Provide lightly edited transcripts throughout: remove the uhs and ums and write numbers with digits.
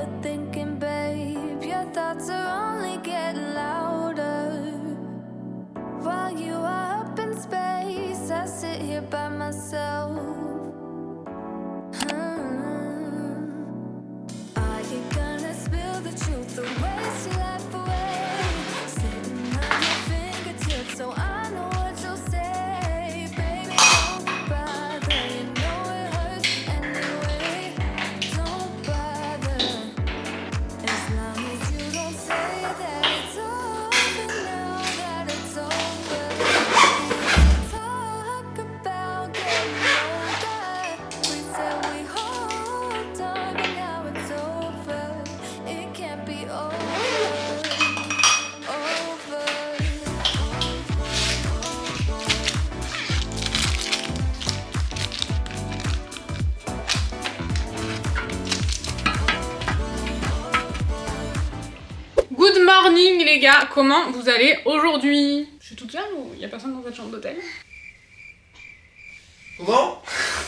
overthinking, babe. Your thoughts are only getting louder. While you are up in space, I sit here by myself. Are you gonna spill the truth or waste your life away? Sitting on your fingertips, so I know what you'll say. Baby, don't bother, you know it hurts anyway. Don't bother, as long as you don't say that it's over now, that it's over. Talk about getting older. We said we hold on, but now it's over. It can't be over. Good morning les gars, comment vous allez aujourd'hui? Je suis toute seule ou il y a personne dans cette chambre d'hôtel? Comment?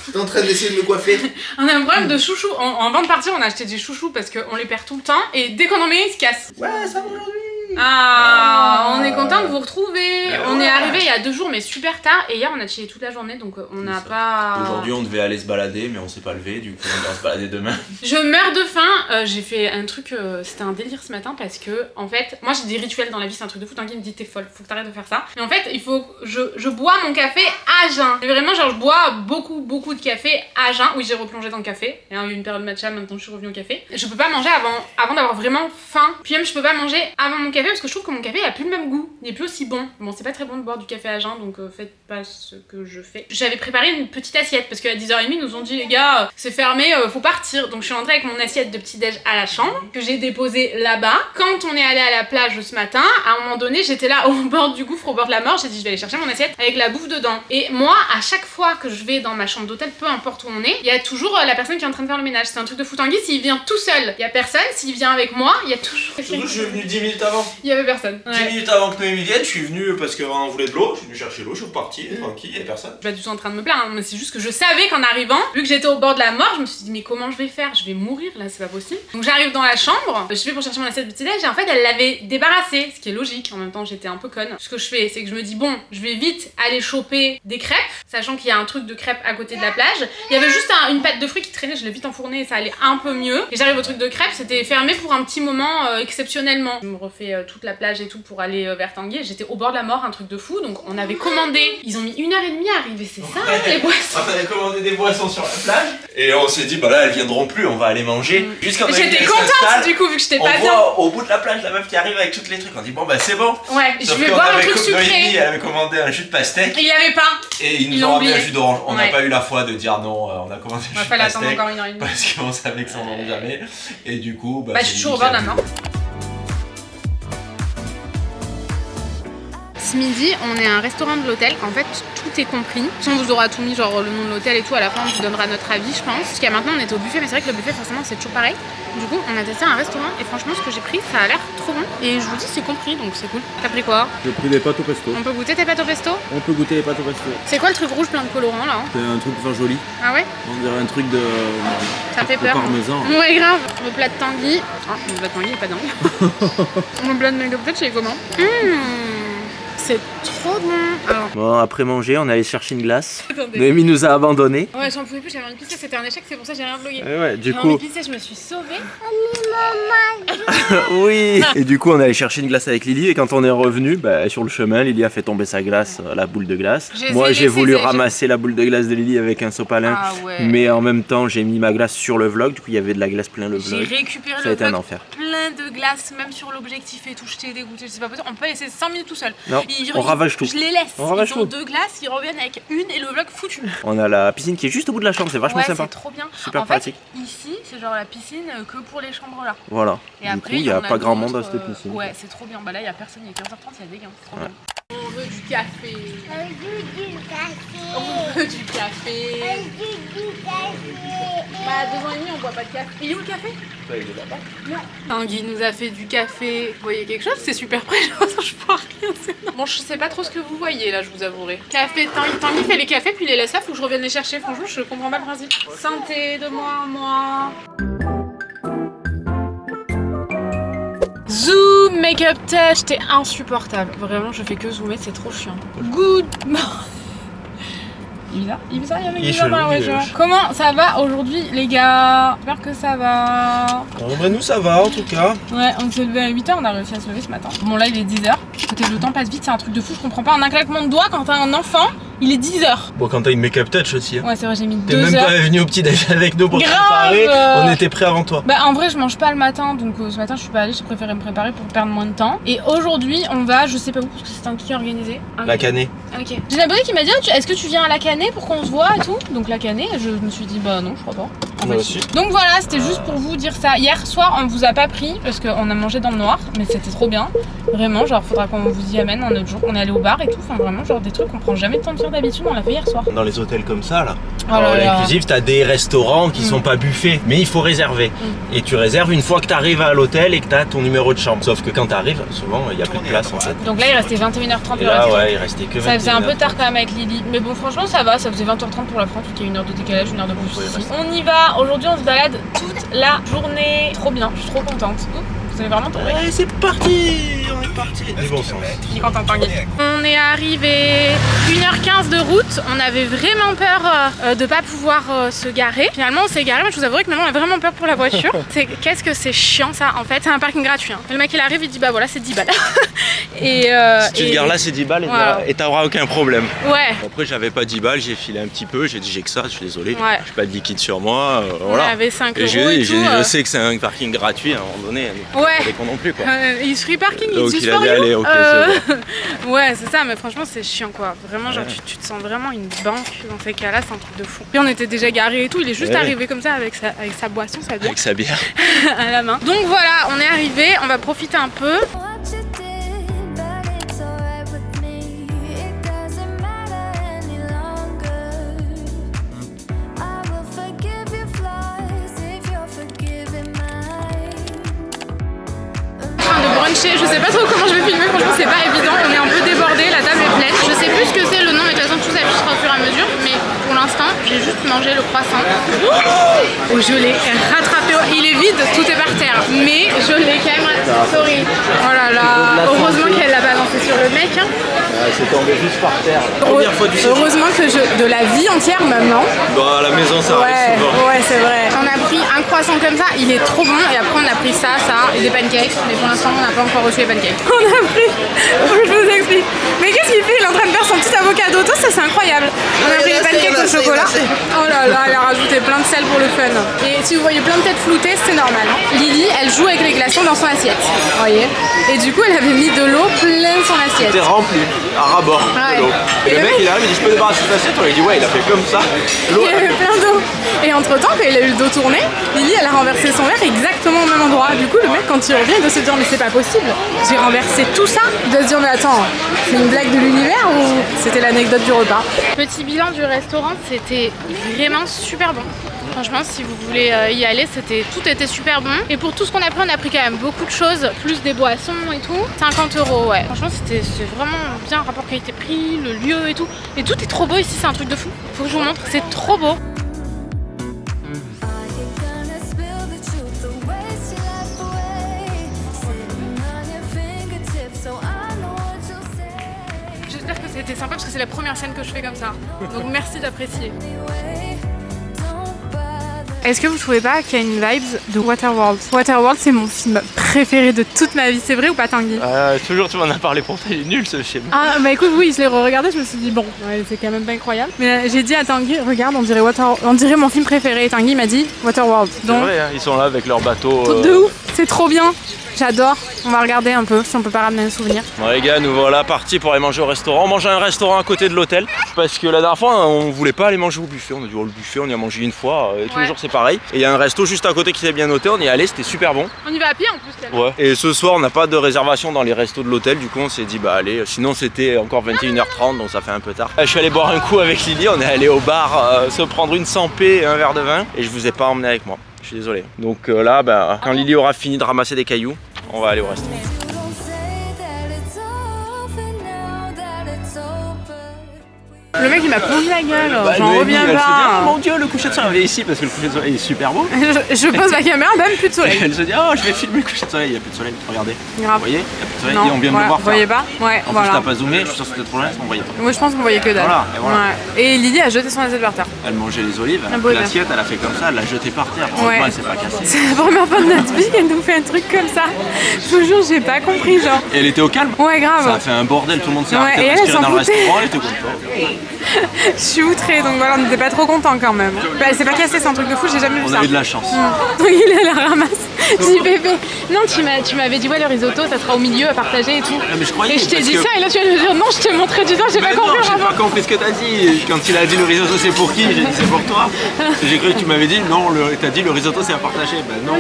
J'étais en train d'essayer de me coiffer. On a un problème de chouchou, avant de partir on a acheté des chouchous parce qu'on les perd tout le temps et dès qu'on en met ils se cassent. Ouais, ça va aujourd'hui. Ah, on est content de vous retrouver. On est ouais. arrivé il y a 2 jours mais super tard et hier on a chillé toute la journée donc on n'a pas... Aujourd'hui on devait aller se balader mais on s'est pas levé, du coup on va se balader demain. Je meurs de faim, j'ai fait un truc, c'était un délire ce matin parce que en fait, moi j'ai des rituels dans la vie, c'est un truc de fou, Tanguy me dit t'es folle, faut que t'arrêtes de faire ça. Mais en fait il faut, je bois mon café à jeun. Et vraiment genre je bois beaucoup de café à jeun. Oui j'ai replongé dans le café, il y a eu une période matcha, maintenant je suis revenue au café. Je peux pas manger avant d'avoir vraiment faim. Puis même je peux pas manger avant mon café parce que je trouve que mon café il a plus le même goût, il est plus aussi bon. Bon c'est pas très bon de boire du café à jeun donc faites pas ce que je fais. J'avais préparé une petite assiette parce qu'à 10h30 ils nous ont dit les gars c'est fermé, faut partir. Donc je suis rentrée avec mon assiette de petit déj à la chambre que j'ai déposée là-bas. Quand on est allé à la plage ce matin, à un moment donné j'étais là au bord du gouffre, au bord de la mort, j'ai dit je vais aller chercher mon assiette avec la bouffe dedans. Et moi à chaque fois que je vais dans ma chambre d'hôtel, peu importe où on est, il y a toujours la personne qui est en train de faire le ménage. C'est un truc de fou. Tanguy s'il vient tout seul, il y a personne. S'il vient avec moi, il y a toujours... Surtout je suis venu 10 minutes avant. Il y avait personne. 10 minutes avant que Noémie vienne, je suis venu parce qu'on voulait de l'eau, je suis venu chercher l'eau, je suis reparti, tranquille, il y a personne. Je suis pas du tout en train de me plaindre, hein, mais c'est juste que je savais qu'en arrivant, vu que j'étais au bord de la mort, je me suis dit mais comment je vais faire? Je vais mourir là, c'est pas possible. Donc j'arrive dans la chambre, je vais pour chercher mon assiette de petit déj et en fait elle l'avait débarrassée, ce qui est logique. En même temps j'étais un peu conne. Ce que je fais, c'est que je me dis bon, je vais vite aller choper des crêpes, sachant qu'il y a un truc de crêpes à côté de la plage. Il y avait juste une pâte de fruits qui traînait, je l'ai vite enfournée et ça allait un peu mieux. Et j'arrive au truc de crêpes, c'était fermé pour un petit moment exceptionnellement. Je me refais toute la plage et tout pour aller vers Tanguy. J'étais au bord de la mort, un truc de fou. Donc on avait commandé, ils ont mis 1h30 à arriver, c'est ça hein, les boissons. On avait commandé des boissons sur la plage et on s'est dit bah là elles viendront plus, on va aller manger. Jusqu'à J'étais contente du coup vu que j'étais pas bien. On voit au bout de la plage la meuf qui arrive avec tous les trucs, on dit bon bah c'est bon. Ouais, sauf je vais boire un truc Noémie, sucré. elle avait commandé un jus de pastèque. Il y avait pas. Et ils Ils nous l'ont ont ramené un oublié. jus d'orange. On n'a Ouais. pas eu la foi de dire non, on a commandé On un va jus pas de l'attendre pastèque encore 1h30. parce qu'on savait que ça n'en allait jamais. Et du coup, Bah je suis toujours au bord de la mort. Ce midi, on est à un restaurant de l'hôtel. En fait, tout est compris. On vous aura tout mis, genre le nom de l'hôtel et tout. À la fin, on vous donnera notre avis, je pense. Jusqu'à maintenant, on était au buffet, mais c'est vrai que le buffet, forcément, c'est toujours pareil. Du coup, on a testé un restaurant et franchement, ce que j'ai pris, ça a l'air trop bon. Et je vous dis, c'est compris, donc c'est cool. T'as pris quoi? J'ai pris des pâtes au pesto. On peut goûter tes pâtes au pesto? On peut goûter les pâtes au pesto. C'est quoi le truc rouge plein de colorants là? C'est un truc enfin joli. Ah ouais? On dirait un truc de, Ça fait de peur. parmesan. Ouais, grave. Le plat de Tanguy. Ah, le plat de Tanguy est pas dingue. Le plat de Mega peut-être, c'est comment? C'est trop bon. Alors, Bon, après manger, on est allé chercher une glace. attendez. Noémie nous a abandonnés. Ouais, j'en pouvais plus, j'avais envie de pisser, c'était un échec, c'est pour ça que j'ai rien vlogué. Ouais, du J'avais envie coup, de pisser, je me suis sauvée. oui. Et du coup, on est allé chercher une glace avec Lily. Et quand on est revenu, bah, sur le chemin, Lily a fait tomber sa glace, la boule de glace. Je les ai Moi, j'ai laissées, voulu j'ai- ramasser la boule de glace de Lily avec un sopalin. Ah ouais. Mais en même temps, j'ai mis ma glace sur le vlog. Du coup, il y avait de la glace plein le J'ai vlog. récupéré Ça a le été un vlog, enfer. plein de glace, même sur l'objectif et tout, je t'ai dégoûté, c'est pas possible. On peut pas laisser 5 minutes tout seul. Non, on ravage tout. Je les laisse. On ravage Ils ont tout. 2 glaces, ils reviennent avec une et le vlog foutu. On a la piscine qui est juste au bout de la chambre. C'est vachement Ouais, sympa. c'est trop bien. Super en pratique. fait, ici, c'est genre la piscine que pour les chambres là. Voilà. Et Du après, coup, il n'y a en pas grand monde d'autres, à cette piscine. Ouais, c'est trop bien. Bah là, il y a personne, il est 15h30, il y a des gars. C'est trop Ouais. bien. On veut du café. On veut du café. Bah, à 2 ans et demi, on boit pas de café. Il est où le café? il est là-bas. Tanguy nous a fait du café. Vous voyez quelque chose? C'est super près, je vois rien. Bon, je sais pas trop ce que vous voyez là, je vous avouerai. Café, Tanguy fait les cafés, puis il les laisse là, faut que je revienne les chercher. Franchement, je comprends pas le principe. Santé de moi en moi. make-up touch, t'es insupportable. Vraiment, je fais que zoomer, c'est trop chiant. Good. Il est bizarre dans la voiture. Comment ça va aujourd'hui, les gars? J'espère que ça va. Nous ça va en tout cas. Ouais, on s'est levé à 8h, on a réussi à se lever ce matin. Bon, là il est 10h. Peut-être le temps passe vite, c'est un truc de fou, je comprends pas. En un claquement de doigts, quand t'as un enfant, il est 10h. Bon, quand t'as une make-up touch aussi. Hein. Ouais, c'est vrai, j'ai mis 2 T'es même heures. pas venu au petit déj avec nous pour te Grave. préparer. On était prêts avant toi. Bah en vrai je mange pas le matin, donc ce matin je suis pas allée, j'ai préféré me préparer pour perdre moins de temps. Et aujourd'hui on va, je sais pas où parce que c'est un qui est organisé. La Canée. Ok. J'ai une abonnée qui m'a dit est-ce que tu viens à la Canée pour qu'on se voit et tout. Donc la Canée, je me suis dit bah non je crois pas. En Moi fait, aussi. donc voilà, c'était juste pour vous dire ça. Hier soir on vous a pas pris parce qu'on a mangé dans le noir, mais c'était trop bien. Vraiment, genre faudra qu'on vous y amène un autre jour. On est allé au bar et tout, enfin vraiment genre des trucs qu'on prend jamais le temps de faire d'habitude, on l'a fait hier soir. Dans les hôtels comme ça là. Oh là Alors, là. l'inclusif, t'as des restaurants qui sont pas buffés, mais il faut réserver. Et tu réserves une fois que t'arrives à l'hôtel et que t'as ton numéro de chambre. Sauf que quand t'arrives, souvent il y a plus de place en fait. Donc là il restait 21h30 Et là ouais, il restait que 21 ça faisait un peu heures. tard quand même avec Lily. Mais bon franchement ça va, ça faisait 20h30 pour la France, qui est une heure de décalage, une heure de plus. Ouais, ici. On y va, aujourd'hui on se balade toute la journée. Trop bien, je suis trop contente. Vous allez vraiment tomber. Ouais, c'est parti, on est parti. Du bon sens. Je suis contente, Tanguy. On est arrivé 1h15 de route. On avait vraiment peur de pas pouvoir se garer. Finalement, on s'est garé. Moi, je vous avouerai que maintenant, on a vraiment peur pour la voiture. Qu'est-ce que c'est chiant ça en fait. C'est un parking gratuit. Hein. Le mec, il arrive, il dit bah voilà, c'est 10 balles. Si tu te gares là, c'est 10 balles Voilà. et t'auras aucun problème. Ouais. Après, j'avais pas 10 balles, j'ai filé un petit peu. J'ai dit j'ai que ça, je suis désolé. Ouais. J'ai pas de liquide sur moi. Voilà. On avait 5 Et euros et tout. je sais que c'est un parking gratuit à un moment donné. Ouais. Pas des cons non plus quoi. Il free parking, Donc, it's il a for dit, you. allez, ok, c'est Ouais, c'est ça, mais franchement, c'est chiant quoi. Vraiment, genre, tu te sens vraiment une banque dans ces cas-là, c'est un truc de fou. Puis on était déjà garés et tout, il est juste Ouais. arrivé comme ça avec sa boisson, sa bière Avec sa bière. à la main. Donc voilà, on est arrivé, on va profiter un peu. What you did, but it's alright with me. It doesn't matter any longer. I will forgive your flaws if you're forgiving mine. En train de bruncher, je sais pas trop comment je vais filmer, franchement, c'est pas évident. On est un peu débordé, la table est pleine. Je sais plus ce que c'est le nom, mais de toute façon, tout s'affichera au fur et à mesure. Mais pour l'instant, j'ai juste mangé le croissant. Oh, je l'ai rattrapé. Il est vide, tout est par terre. Mais je l'ai quand même. Sorry. Oh là là. Heureusement qu'elle l'a balancé sur le mec. Hein. C'est tombé juste par terre. Première fois du séjour. Heureusement que de la vie entière maintenant. Bah, à la maison, ça arrive souvent. Ouais, c'est vrai. On a pris un croissant comme ça, il est trop bon. Et après, on a pris ça et des pancakes. Mais pour l'instant, on n'a pas encore reçu les pancakes. On a pris. Je vous explique. Mais qu'est-ce qu'il fait? Il est en train de faire son petit avocado toast, ça c'est incroyable. On a pris les pancakes au chocolat. Oh là là, elle a rajouté plein de sel pour le fun. Et si vous voyez plein de têtes floutées, c'est normal. Hein. Lily, elle joue avec les glaçons dans son assiette. Vous voyez? Et du coup, elle avait mis de l'eau plein son assiette. C'était rempli, à ras-bord Ouais. de l'eau. Et Et le le mec, mec- il arrive, il dit je peux débarrasser cette assiette. On lui dit ouais, il a fait comme ça. L'eau, Il y avait plein d'eau. Et entre temps, quand il a eu le dos tourné, Lily elle a renversé son verre exactement au même endroit. Du coup, le mec, quand il revient, il doit se dire mais c'est pas possible. J'ai renversé tout ça. Il doit se dire mais attends, c'est une blague de l'univers ou c'était l'anecdote du repas? Petit bilan du restaurant, c'était vraiment super bon. Franchement, si vous voulez y aller, tout était super bon. Et pour tout ce qu'on a pris, on a pris quand même beaucoup de choses, plus des boissons et tout. 50 €, ouais. Franchement, c'est vraiment bien, rapport qualité-prix, le lieu et tout. Et tout est trop beau ici, c'est un truc de fou. Faut que je vous montre, c'est trop beau. Are you gonna spill the truth, the waste your life away? Sitting on your fingertips, so I know what you'll say. J'espère que c'était sympa parce que c'est la première scène que je fais comme ça. Donc merci d'apprécier. Anyway, don't bother. Est-ce que vous trouvez pas qu'il y a une vibe de Waterworld? Waterworld, c'est mon film préféré de toute ma vie. C'est vrai ou pas, Tanguy? toujours tu m'en as parlé pour toi, il est nul ce film. Ah bah écoute, oui, je l'ai regardé, je me suis dit bon, ouais, c'est quand même pas incroyable. Mais j'ai dit à Tanguy, regarde, on dirait mon film préféré. Et Tanguy m'a dit Waterworld. C'est Donc, vrai, hein, ils sont là avec leur bateau. de ouf, c'est trop bien. J'adore. On va regarder un peu si on peut pas ramener un souvenir. Bon les gars, nous voilà partis pour aller manger au restaurant. On mange à un restaurant à côté de l'hôtel. Parce que la dernière fois, on voulait pas aller manger au buffet. On a dit oh, le buffet, on y a mangé une fois. Et tous les Ouais. jours c'est pareil. Et il y a un resto juste à côté qui était bien noté. On y est allé, c'était super bon. On y va à pied en plus, tellement. Ouais. Et ce soir, on n'a pas de réservation dans les restos de l'hôtel. Du coup, on s'est dit bah allez. Sinon, c'était encore 21h30, donc ça fait un peu tard. Je suis allé boire un coup avec Lily. On est allé au bar se prendre une 100p et un verre de vin. Et je vous ai pas emmené avec moi. Je suis désolé. Donc là, bah, quand Lily aura fini de ramasser des cailloux, on va aller au restaurant. You don't say that it's over now that it's over. Le mec il m'a plongé la gueule, j'en Noémie, reviens elle se dit, pas. oh mon dieu, le coucher de soleil. Elle est ici parce que le coucher de soleil est super beau. Je pose la caméra, même plus de soleil. Elle se dit, oh je vais filmer le coucher de soleil. Il n'y a plus de soleil, regardez. Grave. Vous voyez, il n'y a plus de soleil. Non, Et on vient de voilà, le voir vous voyez faire. pas? Ouais, En voilà. plus, t'as pas zoomé, je suis sûr que c'était trop loin, on voyait pas. Moi je pense qu'on voyait que dalle. Voilà, et voilà. Ouais. Et Lily a jeté son assiette par terre. Elle mangeait les olives, elle a beau pris gars. l'assiette, elle a fait comme ça, elle l'a jeté par terre. Heureusement, Ouais. elle s'est pas cassée. C'est la première fois de notre vie qu'elle nous fait un truc comme ça. Je vous jure, j'ai pas compris, genre. Et elle était au calme. Ouais, Ça a grave. fait un bordel, tout le monde s'est Ouais, arrêté et de elle respirer s'en dans le foutait. restaurant, elle était contente. Je suis outrée, donc voilà, on n'était pas trop contents quand même. Bah, elle s'est pas cassée, c'est un truc de fou, j'ai jamais vu On ça. a eu de la chance. Donc il est à la ramasse. JPP. Non, tu m'avais dit, ouais, le risotto, ça sera au milieu à partager et tout. Ah, mais je croyais, Et je t'ai parce dit que- ça, et là tu viens de me dire, non, je t'ai montré du doigt, j'ai Mais pas non, compris j'ai vraiment. pas compris ce que t'as dit. Quand il a dit le risotto c'est pour qui, j'ai dit c'est pour toi. J'ai cru que tu m'avais dit non, t'as dit le risotto c'est à partager. Ben non.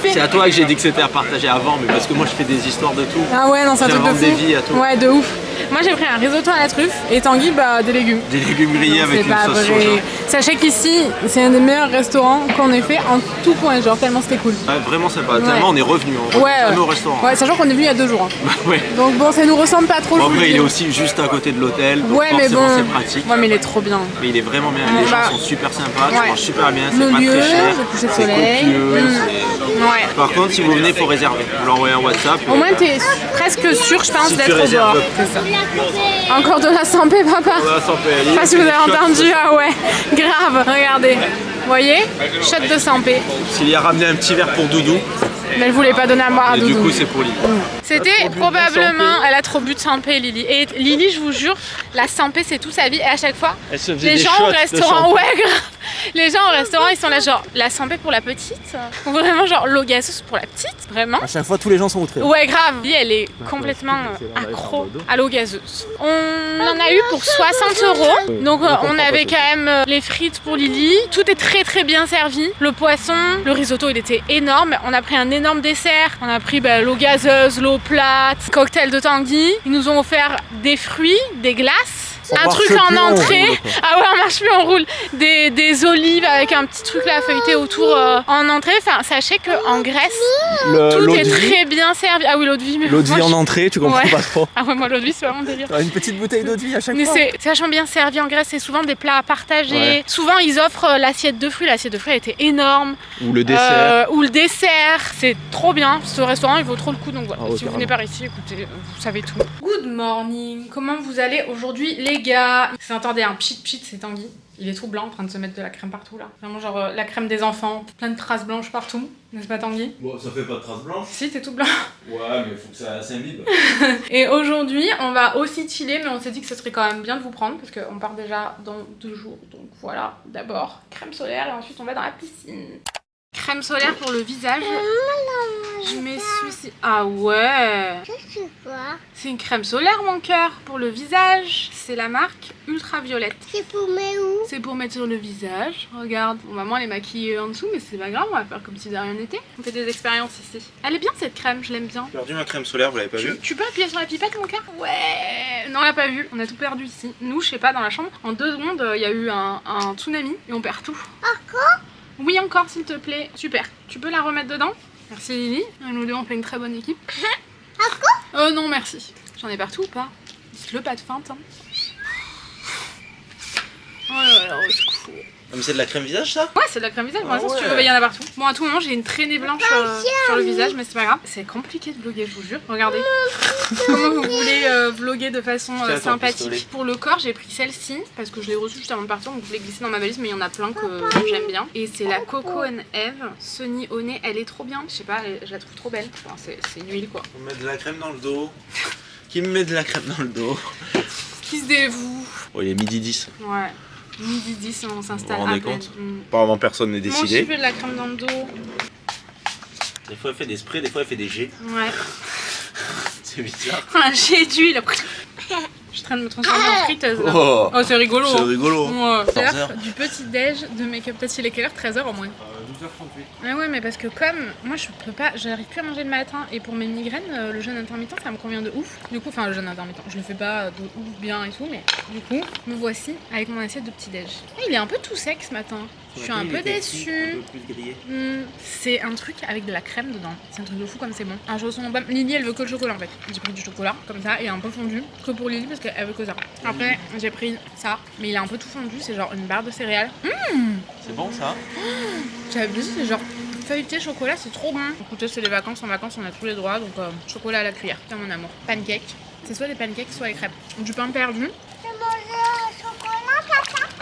C'est à toi que j'ai dit que c'était à partager avant, mais parce que moi je fais des histoires de tout. Ah ouais, non, c'est un truc de J'invente fou. des vies à tout. Ouais, de ouf. Moi j'ai pris un risotto à la truffe et Tanguy, bah, des légumes. Des légumes grillés avec C'est une pas sauce vrai. soja. Sachez qu'ici, c'est un des meilleurs restaurants qu'on ait fait en tout point, genre tellement c'était cool. Ouais, vraiment sympa. Tellement on est revenu. On Ouais, revient au restaurant. ouais, sachant qu'on est venu il y a 2 jours. Hein. Ouais. Donc bon, ça nous ressemble pas trop. Bon, je vous le après il dis. est aussi juste à côté de l'hôtel, donc Ouais, mais forcément bon. c'est pratique. Ouais, mais il est trop bien. Mais il est vraiment bien. Ouais, Les bah, gens sont super sympas, tu ouais. manges super bien, Le c'est pas lieu, très cher. le coucher de C'est soleil. copieux. Ouais. Par contre, si vous venez, faut réserver. Vous l'envoyez en WhatsApp. Au moins, t'es presque sûr, je pense, Si tu d'être au réserves. bord. C'est ça. Encore de la santé, papa. Voilà, sans payer. Je sais pas si vous avez entendu, ah ouais, grave, regardez. Vous voyez, shot de Sampé. S'il y a ramené un petit verre pour Doudou, Mais elle voulait pas donner à boire à et du Doudou. coup c'est pour lui. C'était probablement, elle a trop bu de Sampé, Lily. Et Lily, je vous jure, la Sampé, c'est toute sa vie. Et à chaque fois, Elle se faisait les des gens shots au de restaurant, Sampé. ouais, grave. Les gens au restaurant, ils sont là genre, la Sampé pour la petite. Ou vraiment genre, l'eau gazeuse pour la petite, vraiment. À chaque fois, tous les gens sont outrés. Ouais, grave. Lily, elle est complètement accro à l'eau gazeuse. On en a eu pour 60 €. Donc on avait quand même les frites pour Lily. Tout est très très bien servi. Le poisson, le risotto, il était énorme. On a pris un énorme dessert. On a pris l'eau gazeuse, l'eau plate, cocktail de Tanguy. Ils nous ont offert des fruits, des glaces. Un truc en entrée. Ah ouais, on marche plus, on roule. Des olives avec un petit truc là feuilleté autour en entrée. Enfin, sachez qu'en Grèce, tout est très bien servi. Ah oui, l'eau de vie. Mais L'eau de moi, vie en je- entrée, tu comprends Ouais. pas trop. Ah ouais, moi l'eau de vie, c'est vraiment délire. Une petite bouteille d'eau de vie à chaque Mais fois. c'est vachement bien servi en Grèce, c'est souvent des plats à partager. Ouais. Souvent ils offrent l'assiette de fruits, l'assiette de fruits elle était énorme. Ou le dessert. Ou le dessert, c'est trop bien. Ce restaurant il vaut trop le coup, donc voilà. Ah ouais, Si vous carrément. venez par ici, écoutez, vous savez tout. Good morning, comment vous allez aujourd'hui les gars? Attendez, un pchit, c'est Tanguy. Il est tout blanc en train de se mettre de la crème partout là. Vraiment genre la crème des enfants, plein de traces blanches partout. N'est-ce pas Tanguy? Bon, ça fait pas de traces blanches. Si, t'es tout blanc. Ouais, mais il faut que ça s'imbibe. Et aujourd'hui, on va aussi chiller, mais on s'est dit que ce serait quand même bien de vous prendre parce qu'on part déjà dans 2 jours. Donc voilà, d'abord crème solaire et ensuite on va dans la piscine. Crème solaire pour le visage. Je me suis... Ah ouais. C'est une crème solaire mon cœur pour le visage. C'est la marque Ultraviolette. C'est pour mes où? C'est pour mettre sur le visage. Regarde, bon, maman elle est maquillée en dessous, mais c'est pas grave, on va faire comme si de rien n'était. On fait des expériences ici. Elle est bien cette crème, je l'aime bien. J'ai perdu ma crème solaire, vous l'avez pas vu? Tu peux appuyer sur la pipette mon cœur? Ouais. Non on l'a pas vu, on a tout perdu ici. Nous je sais pas, dans la chambre, en 2 secondes il y a eu un tsunami et on perd tout. Encore? Oui encore s'il te plaît. Super, tu peux la remettre dedans? Merci Lily, nous deux on fait une très bonne équipe. Encore? Non merci. J'en ai partout ou pas? Dites-le, pas de feinte hein. Oh là là, au secours. Mais c'est de la crème visage ça? Ouais, c'est de la crème visage, pour Ah l'instant, si tu ouais. veux, il y en a partout. Bon, à tout moment, j'ai une traînée blanche sur le visage, mais c'est pas grave. C'est compliqué de vlogger, je vous jure. Regardez. Comment vous voulez vlogger de façon Tiens, ton sympathique. pistolet. Pour le corps, j'ai pris celle-ci, parce que je l'ai reçue juste avant de partir, donc je l'ai glissée dans ma valise, mais il y en a plein que j'aime bien. Et c'est la Coco and Eve Sunny au nez. Elle est trop bien. Je sais pas, je la trouve trop belle. Enfin, c'est une huile, quoi. On met de la crème dans le dos. Qui me met de la crème dans le dos? Qui se dévoue. Oh, il est midi 10. Ouais. Midi 10, on s'installe Vous vous rendez à peine. compte Apparemment, personne n'est Moi aussi, je décidé. fais de la crème dans le dos. Des fois, elle fait des sprays, des fois, elle fait des jets. Ouais. C'est bizarre. Un jet d'huile. Je suis en train de me transformer en friteuse là. Oh, Oh, c'est rigolo. c'est hein. rigolo. Ouais. 14 L'heure heures. du petit déj de make-up. Peut-être il est quelle heure? 13h au moins. 12h38. Ah ouais, mais parce que comme moi je peux pas, j'arrive plus à manger le matin et pour mes migraines, le jeûne intermittent ça me convient de ouf. Du coup, enfin le jeûne intermittent, je le fais pas de ouf bien et tout, mais du coup, me voici avec mon assiette de petit déj. Ah, il est un peu tout sec ce matin. Je suis un peu déçue. C'est un truc avec de la crème dedans. C'est un truc de fou comme c'est bon. Un chausson en pomme. Lily, elle veut que le chocolat en fait. J'ai pris du chocolat comme ça et un peu fondu. Que pour Lily parce qu'elle veut que ça. Après, j'ai pris ça, mais il est un peu tout fondu. C'est genre une barre de céréales. C'est bon ça? J'avais vu, c'est genre feuilleté chocolat, c'est trop bon. Écoutez, c'est les vacances. En vacances, on a tous les droits. Donc, chocolat à la cuillère. C'est mon amour. Pancake. C'est soit des pancakes, soit les crêpes. Du pain perdu.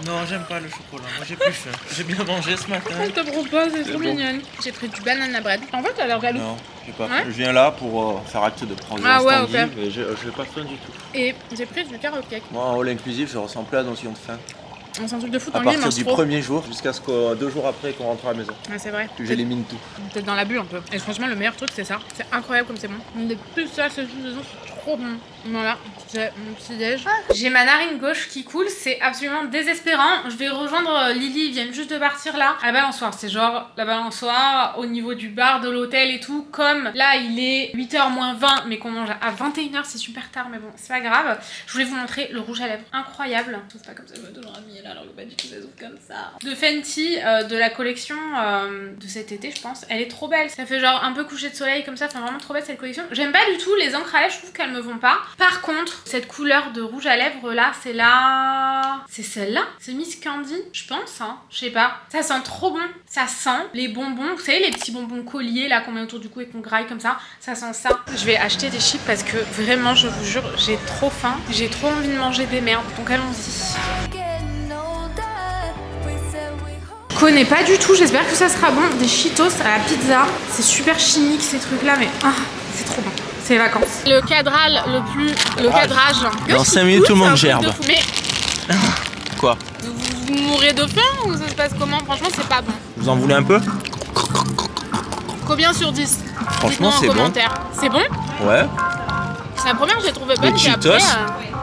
Non, j'aime pas le chocolat. Moi, j'ai plus faim. J'ai bien mangé ce matin. Je te propose, c'est trop bon. mignonne. J'ai pris du banana bread. En fait, ça a l'air galou. Non, j'ai pas Ouais. faim. Je viens là pour faire acte de prendre Ah ouais, Tanguy, ok. mais j'ai pas faim du tout. Et j'ai pris du carrot cake. Moi, en all inclusive, je ressens plus la notion de faim. C'est un truc de fou, À Tanguy, il partir mange du trop. premier jour jusqu'à ce que 2 jours après qu'on rentre à la maison. Ouais, c'est vrai. J'élimine tout. Peut-être dans la bulle un peu. Et franchement, le meilleur truc, c'est ça. C'est incroyable comme c'est bon. Des plus ça, c'est trop bon. Voilà, c'est mon petit déj. J'ai ma narine gauche qui coule, c'est absolument désespérant. Je vais rejoindre Lily, ils viennent juste de partir là. À la balançoire, c'est genre la balançoire au niveau du bar de l'hôtel et tout. Comme là, il est 8h moins 20, mais qu'on mange à 21h, c'est super tard, mais bon, c'est pas grave. Je voulais vous montrer le rouge à lèvres. Incroyable. C'est pas comme ça, je me toujours mis là, alors que pas du tout, ça s'ouvre comme ça. De Fenty, de la collection de cet été, je pense. Elle est trop belle. Ça fait genre un peu coucher de soleil comme ça, enfin vraiment trop belle cette collection. J'aime pas du tout les encres à lèvres, je trouve qu'elles me vont pas. Par contre, cette couleur de rouge à lèvres là, c'est là. C'est celle-là. C'est Miss Candy, je pense, hein. Je sais pas. Ça sent trop bon. Ça sent les bonbons, vous savez, les petits bonbons colliers là qu'on met autour du cou et qu'on graille comme ça. Ça sent ça. Je vais acheter des chips parce que vraiment, je vous jure, j'ai trop faim. J'ai trop envie de manger des merdes. Donc allons-y. Getting older, we said we hope. Connais pas du tout, j'espère que ça sera bon. Des Cheetos à la pizza. C'est super chimique ces trucs là, mais c'est trop bon. C'est les vacances. Le cadrage. Dans 5 minutes, tout le monde gerbe. Mais Quoi? vous mourrez de faim ou ça se passe comment? Franchement, c'est pas bon. Vous en voulez un peu? Combien sur 10? Franchement, Dites-moi en c'est bon. commentaire. C'est bon? Ouais. La première, j'ai trouvé bonne, Les puis après,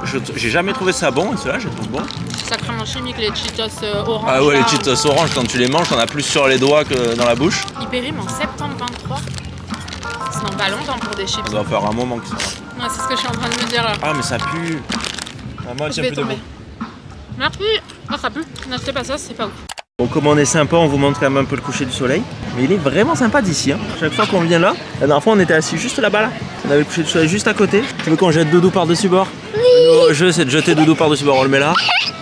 Cheetos, j'ai jamais trouvé ça bon, et ceux-là, je les trouve bon. sacrément chimique les Cheetos orange. Ah ouais, là. les Cheetos orange, quand tu les manges, t'en as plus sur les doigts que dans la bouche. Ils périment en septembre 23. C'est dans pas longtemps pour des chips. Ça doit faire un moment que ça. Ouais, c'est ce que je suis en train de me dire là. Ah, mais ça pue. Ah, moi, Je tiens vais plus debout. tomber. Merci. Ah, ça pue. N'achetez pas ça, c'est pas ouf. Bon, comme on est sympa, on vous montre quand même un peu le coucher du soleil. Mais il est vraiment sympa d'ici. Hein. Chaque fois qu'on vient là, la dernière fois on était assis juste là-bas. Là. On avait le coucher du soleil juste à côté. Tu veux qu'on jette Doudou par-dessus bord? Oui. Le jeu c'est de jeter Doudou par-dessus bord. On le met là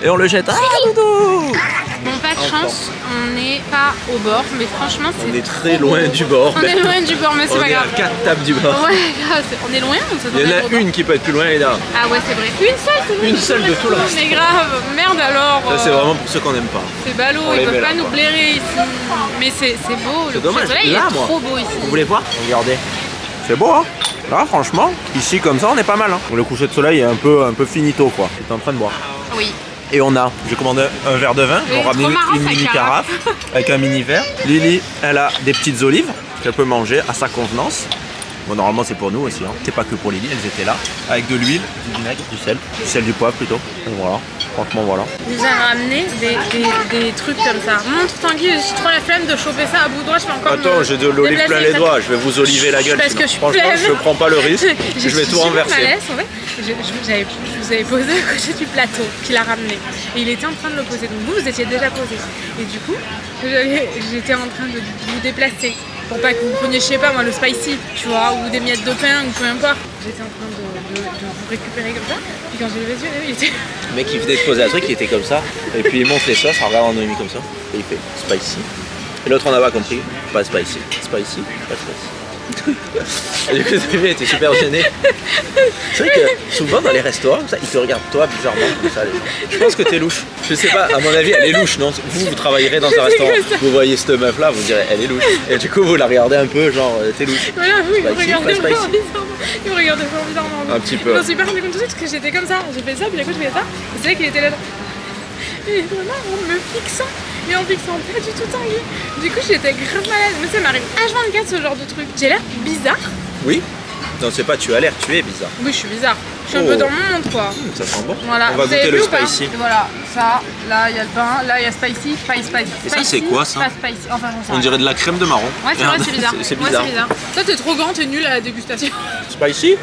et on le jette. Ah Doudou! Bon, pas de chance, on n'est pas au bord, mais franchement, c'est. On est très loin du bord. On est loin du bord, mais c'est On pas est à grave. 4 tables du bord. Ouais, grave, on est loin ou ça doit Il y en être au a bord une qui peut être plus loin et là. Ah ouais, c'est vrai. Une seule, c'est bon. Une seule de tout le reste. Mais grave, merde alors. Ça c'est vraiment pour ceux qu'on n'aime pas. C'est ballot, On ils les peuvent met pas là, nous quoi. blairer ici. Mais c'est beau, le coucher dommage. de soleil Là, est moi. trop beau ici. Vous voulez voir? Regardez. C'est beau hein? Là franchement, ici comme ça on est pas mal hein. Le coucher de soleil est un peu finito quoi. T'es en train de boire. Oui. Et j'ai commandé un verre de vin, Et on trop ramène marrant, une sa mini carafe. carafe avec un mini verre. Lily, elle a des petites olives qu'elle peut manger à sa convenance. Bon, normalement c'est pour nous aussi, hein. C'est pas que pour Lily, elles étaient là. Avec de l'huile, du vinaigre, du sel du poivre plutôt. Et voilà, franchement voilà. Il nous a ramené des trucs comme ça. Montre Tanguy, j'ai trop la flemme de choper ça à bout de doigt, je fais encore. Attends, j'ai de l'olive plein les doigts, je vais vous oliver la gueule. Parce sinon. que je suis Franchement, pleine. je prends pas le risque, je vais tout J'ai eu renverser. malaise, en fait. Je vous avais posé à côté du plateau qu'il a ramené. Et il était en train de le poser. Donc vous étiez déjà posé. Et du coup, j'étais en train de vous déplacer. Pour pas que vous preniez, je sais pas moi, le spicy, tu vois, ou des miettes de pain, ou peu importe. J'étais en train de vous récupérer comme ça. Puis quand j'ai levé les yeux, il était. Le mec il venait de poser un truc, il était comme ça. Et puis il monte les sauces, regarde on a mis comme ça. Et il fait spicy. Et l'autre on n'a pas compris, pas spicy. Spicy, pas spicy. Et du coup, il était super gêné. C'est vrai que souvent dans les restaurants, ça, ils te regardent toi bizarrement comme ça. Je pense que t'es louche. Je sais pas, à mon avis, elle est louche, non? Vous travaillerez dans un restaurant, vous voyez cette meuf là, vous direz elle est louche. Et du coup, vous la regardez un peu, genre t'es louche. Voilà, oui, Spicy, vous regardez pas fort spicy. bizarrement. Il me regardait fort bizarrement. Un petit peu. Je me suis pas rendu compte tout de suite parce que j'étais comme ça. J'ai fait ça, puis d'un coup je fais ça. Et c'est là qu'il était là. Et vraiment en me fixant. Et en fixant pas du tout Tanguy. Du coup j'étais grave malade. Mais ça m'arrive H24 ce genre de truc. J'ai l'air bizarre. Oui? Non, c'est pas tu as l'air, tu es bizarre. Oui, je suis bizarre. Je suis un peu dans mon monde quoi. Ça sent bon. Voilà. On va Vous avez goûter vu le ou pas? spicy. Voilà, ça, là il y a le pain, là il y a spicy, spicy. Et ça, c'est quoi, ça? Pas spicy, enfin j'en sais On rien. dirait de la crème de marron. Ouais, c'est vrai, c'est bizarre. C'est Ouais, bizarre. c'est bizarre. Toi t'es trop grand, t'es nul à la dégustation. Spicy?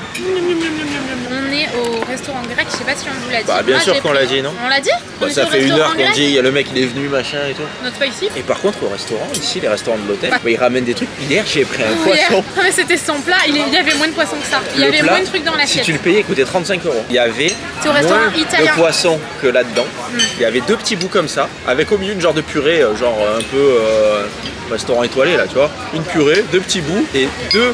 On est au restaurant grec, je sais pas si on vous l'a dit. Bah, bien Moi, sûr j'ai qu'on pris- l'a dit, non? On l'a dit? Bah, On ça était au fait 1 heure restaurant qu'on grec. dit, il y a le mec il est venu, machin et tout. Notre spicy. Et par contre, au restaurant, ici, les restaurants de l'hôtel, bah, ils ramènent des trucs. Hier, j'ai pris un poisson. Ah, mais c'était son plat, il y avait moins de poisson que ça. Il y Le avait plat, moins de trucs dans Si l'assiette. tu le payais, il coûtait 35 €. Il y avait C'est au restaurant moins italien. de poisson que là-dedans. Il y avait 2 petits bouts comme ça, avec au milieu une genre de purée, genre un peu restaurant étoilé là, tu vois. Une purée, 2 petits bouts et 2.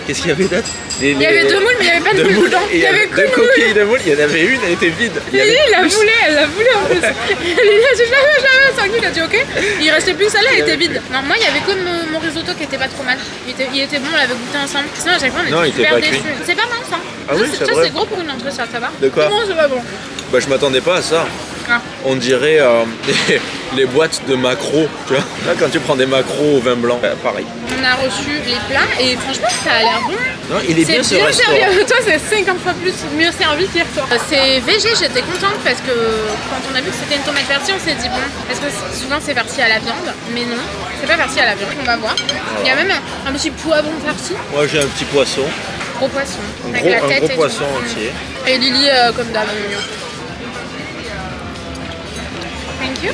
Qu'est-ce qu'il y avait d'autre? Il y avait 2 moules, mais il n'y avait pas de Deux moules moules, dedans. et Il y avait 2 que une moule. coquilles de moule. Il y en avait une, elle était vide. Il y avait Lily, elle plus. la voulait en plus. Lily a dit jamais, Tanguy, il a dit ok. Il restait plus celle-là, elle était vide. Non, moi il y avait comme mon risotto qui était pas trop mal. Il était bon, on l'avait goûté ensemble. Sinon à chaque fois on Non, il était était super pas cuit. déçus. C'est pas mal ça. Ah oui, c'est vrai. C'est gros pour une entrée, ça va. De quoi? Non, c'est pas bon. Bah, je m'attendais pas à ça. Ah. On dirait les boîtes de maquereaux, tu vois. Là, quand tu prends des maquereaux au vin blanc, pareil. On a reçu les plats et franchement ça a l'air bon. Non, il est bien ce bien restaurant. servi. Toi c'est 50 fois plus mieux servi qu'hier soir. C'est VG, j'étais contente parce que quand on a vu que c'était une tomate farcie, on s'est dit bon, parce que souvent c'est farci à la viande, mais non, c'est pas farci à la viande, on va voir. Il y a même un petit poivron farci, Moi, j'ai un petit poisson, gros poisson, un avec la gros, tête et tout. poisson entier. Et Lily comme d'hab, mignon. Thank you.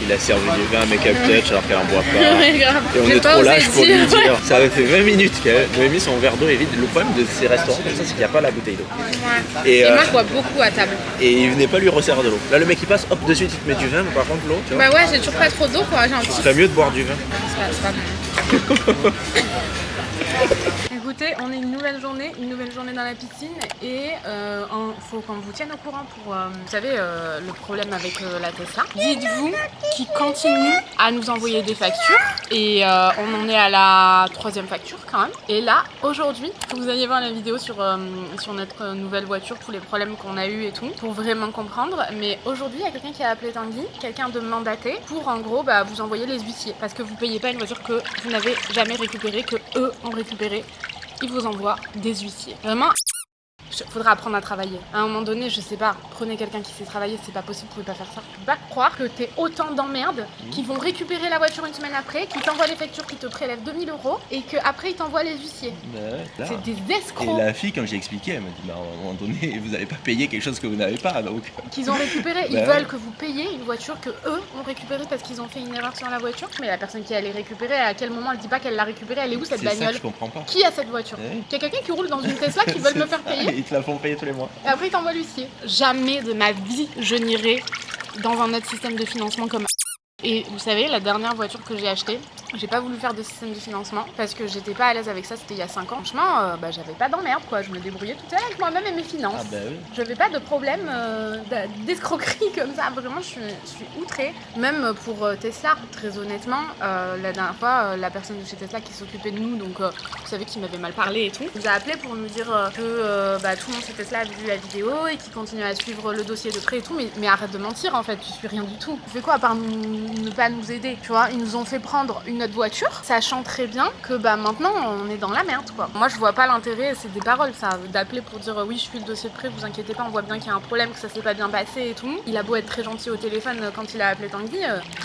Il a servi du vin à Make Up Touch alors qu'elle en boit pas. Ouais, grave. Et on J'ai est pas trop osé lâche pour lui dire. dire. Ça avait fait 20 minutes qu'elle avait mis son verre d'eau et vide. Le problème de ces restaurants comme ça, c'est qu'il n'y a pas la bouteille d'eau. Ouais. Et, Et moi je bois beaucoup à table. Et il venait pas lui resserrer de l'eau. Là, le mec il passe, hop, de suite il te met du vin, mais par contre l'eau, tu vois. Bah ouais, j'ai toujours pas trop d'eau quoi, j'ai un Ce petit. serait mieux de boire du vin. C'est pas bon. Écoutez, on est une nouvelle journée dans la piscine et faut qu'on vous tienne au courant pour, vous savez, le problème avec la Tesla. Dites-vous qu'ils continuent à nous envoyer des factures et on en est à la 3e facture quand même. Et là, aujourd'hui, vous allez voir la vidéo sur notre nouvelle voiture, tous les problèmes qu'on a eu et tout, pour vraiment comprendre. Mais aujourd'hui, il y a quelqu'un qui a appelé Tanguy, quelqu'un de mandaté, pour en gros vous envoyer les huissiers. Parce que vous payez pas une voiture que vous n'avez jamais récupérée, que eux ont récupérée. Ils vous envoient des huissiers. Vraiment, faudra apprendre à travailler. À un moment donné, je sais pas, prenez quelqu'un qui sait travailler, c'est pas possible, vous pouvez pas faire ça. Je peux pas croire que t'aies autant d'emmerdes qui vont récupérer la voiture une semaine après, qui t'envoient les factures qui te prélèvent 2000 € et qu'après ils t'envoient les huissiers. C'est des escrocs Et la fille, quand j'ai expliqué, elle m'a dit, bah, à un moment donné, vous n'allez pas payer quelque chose que vous n'avez pas, donc. qu'ils ont récupéré. Ils Bah veulent que vous payiez une voiture que eux ont récupérée parce qu'ils ont fait une erreur sur la voiture. Mais la personne qui allait récupérer, à quel moment elle dit pas qu'elle l'a récupérée, elle est où cette C'est ça que bagnole? je comprends pas. Qui a cette voiture? Ouais. Il y a quelqu'un qui roule dans une Tesla qui veulent me faire payer. Ils te la font payer tous les mois. Et après, ils t'envoient l'huissier. Jamais de ma vie, je n'irai dans un autre système de financement comme. Et vous savez, la dernière voiture que j'ai achetée, j'ai pas voulu faire de système de financement parce que j'étais pas à l'aise avec ça, c'était il y a 5 ans. Franchement, j'avais pas d'emmerde quoi, je me débrouillais toute seule avec moi-même et mes finances. Ah bah oui. J'avais pas de problème d'escroquerie comme ça, vraiment je suis outrée. Même pour Tesla, très honnêtement, la dernière fois, la personne de chez Tesla qui s'occupait de nous, donc vous savez qui m'avait mal parlé et tout, nous a appelé pour nous dire que tout le monde chez Tesla avait vu la vidéo et qu'il continue à suivre le dossier de près et tout, mais arrête de mentir en fait, tu suis rien du tout. Tu fais quoi à part ne pas nous aider, tu vois? Ils nous ont fait prendre une autre voiture, sachant très bien que maintenant on est dans la merde quoi. Moi je vois pas l'intérêt, c'est des paroles ça, d'appeler pour dire oui je suis le dossier de près, vous inquiétez pas, on voit bien qu'il y a un problème, que ça s'est pas bien passé et tout. Il a beau être très gentil au téléphone quand il a appelé Tanguy,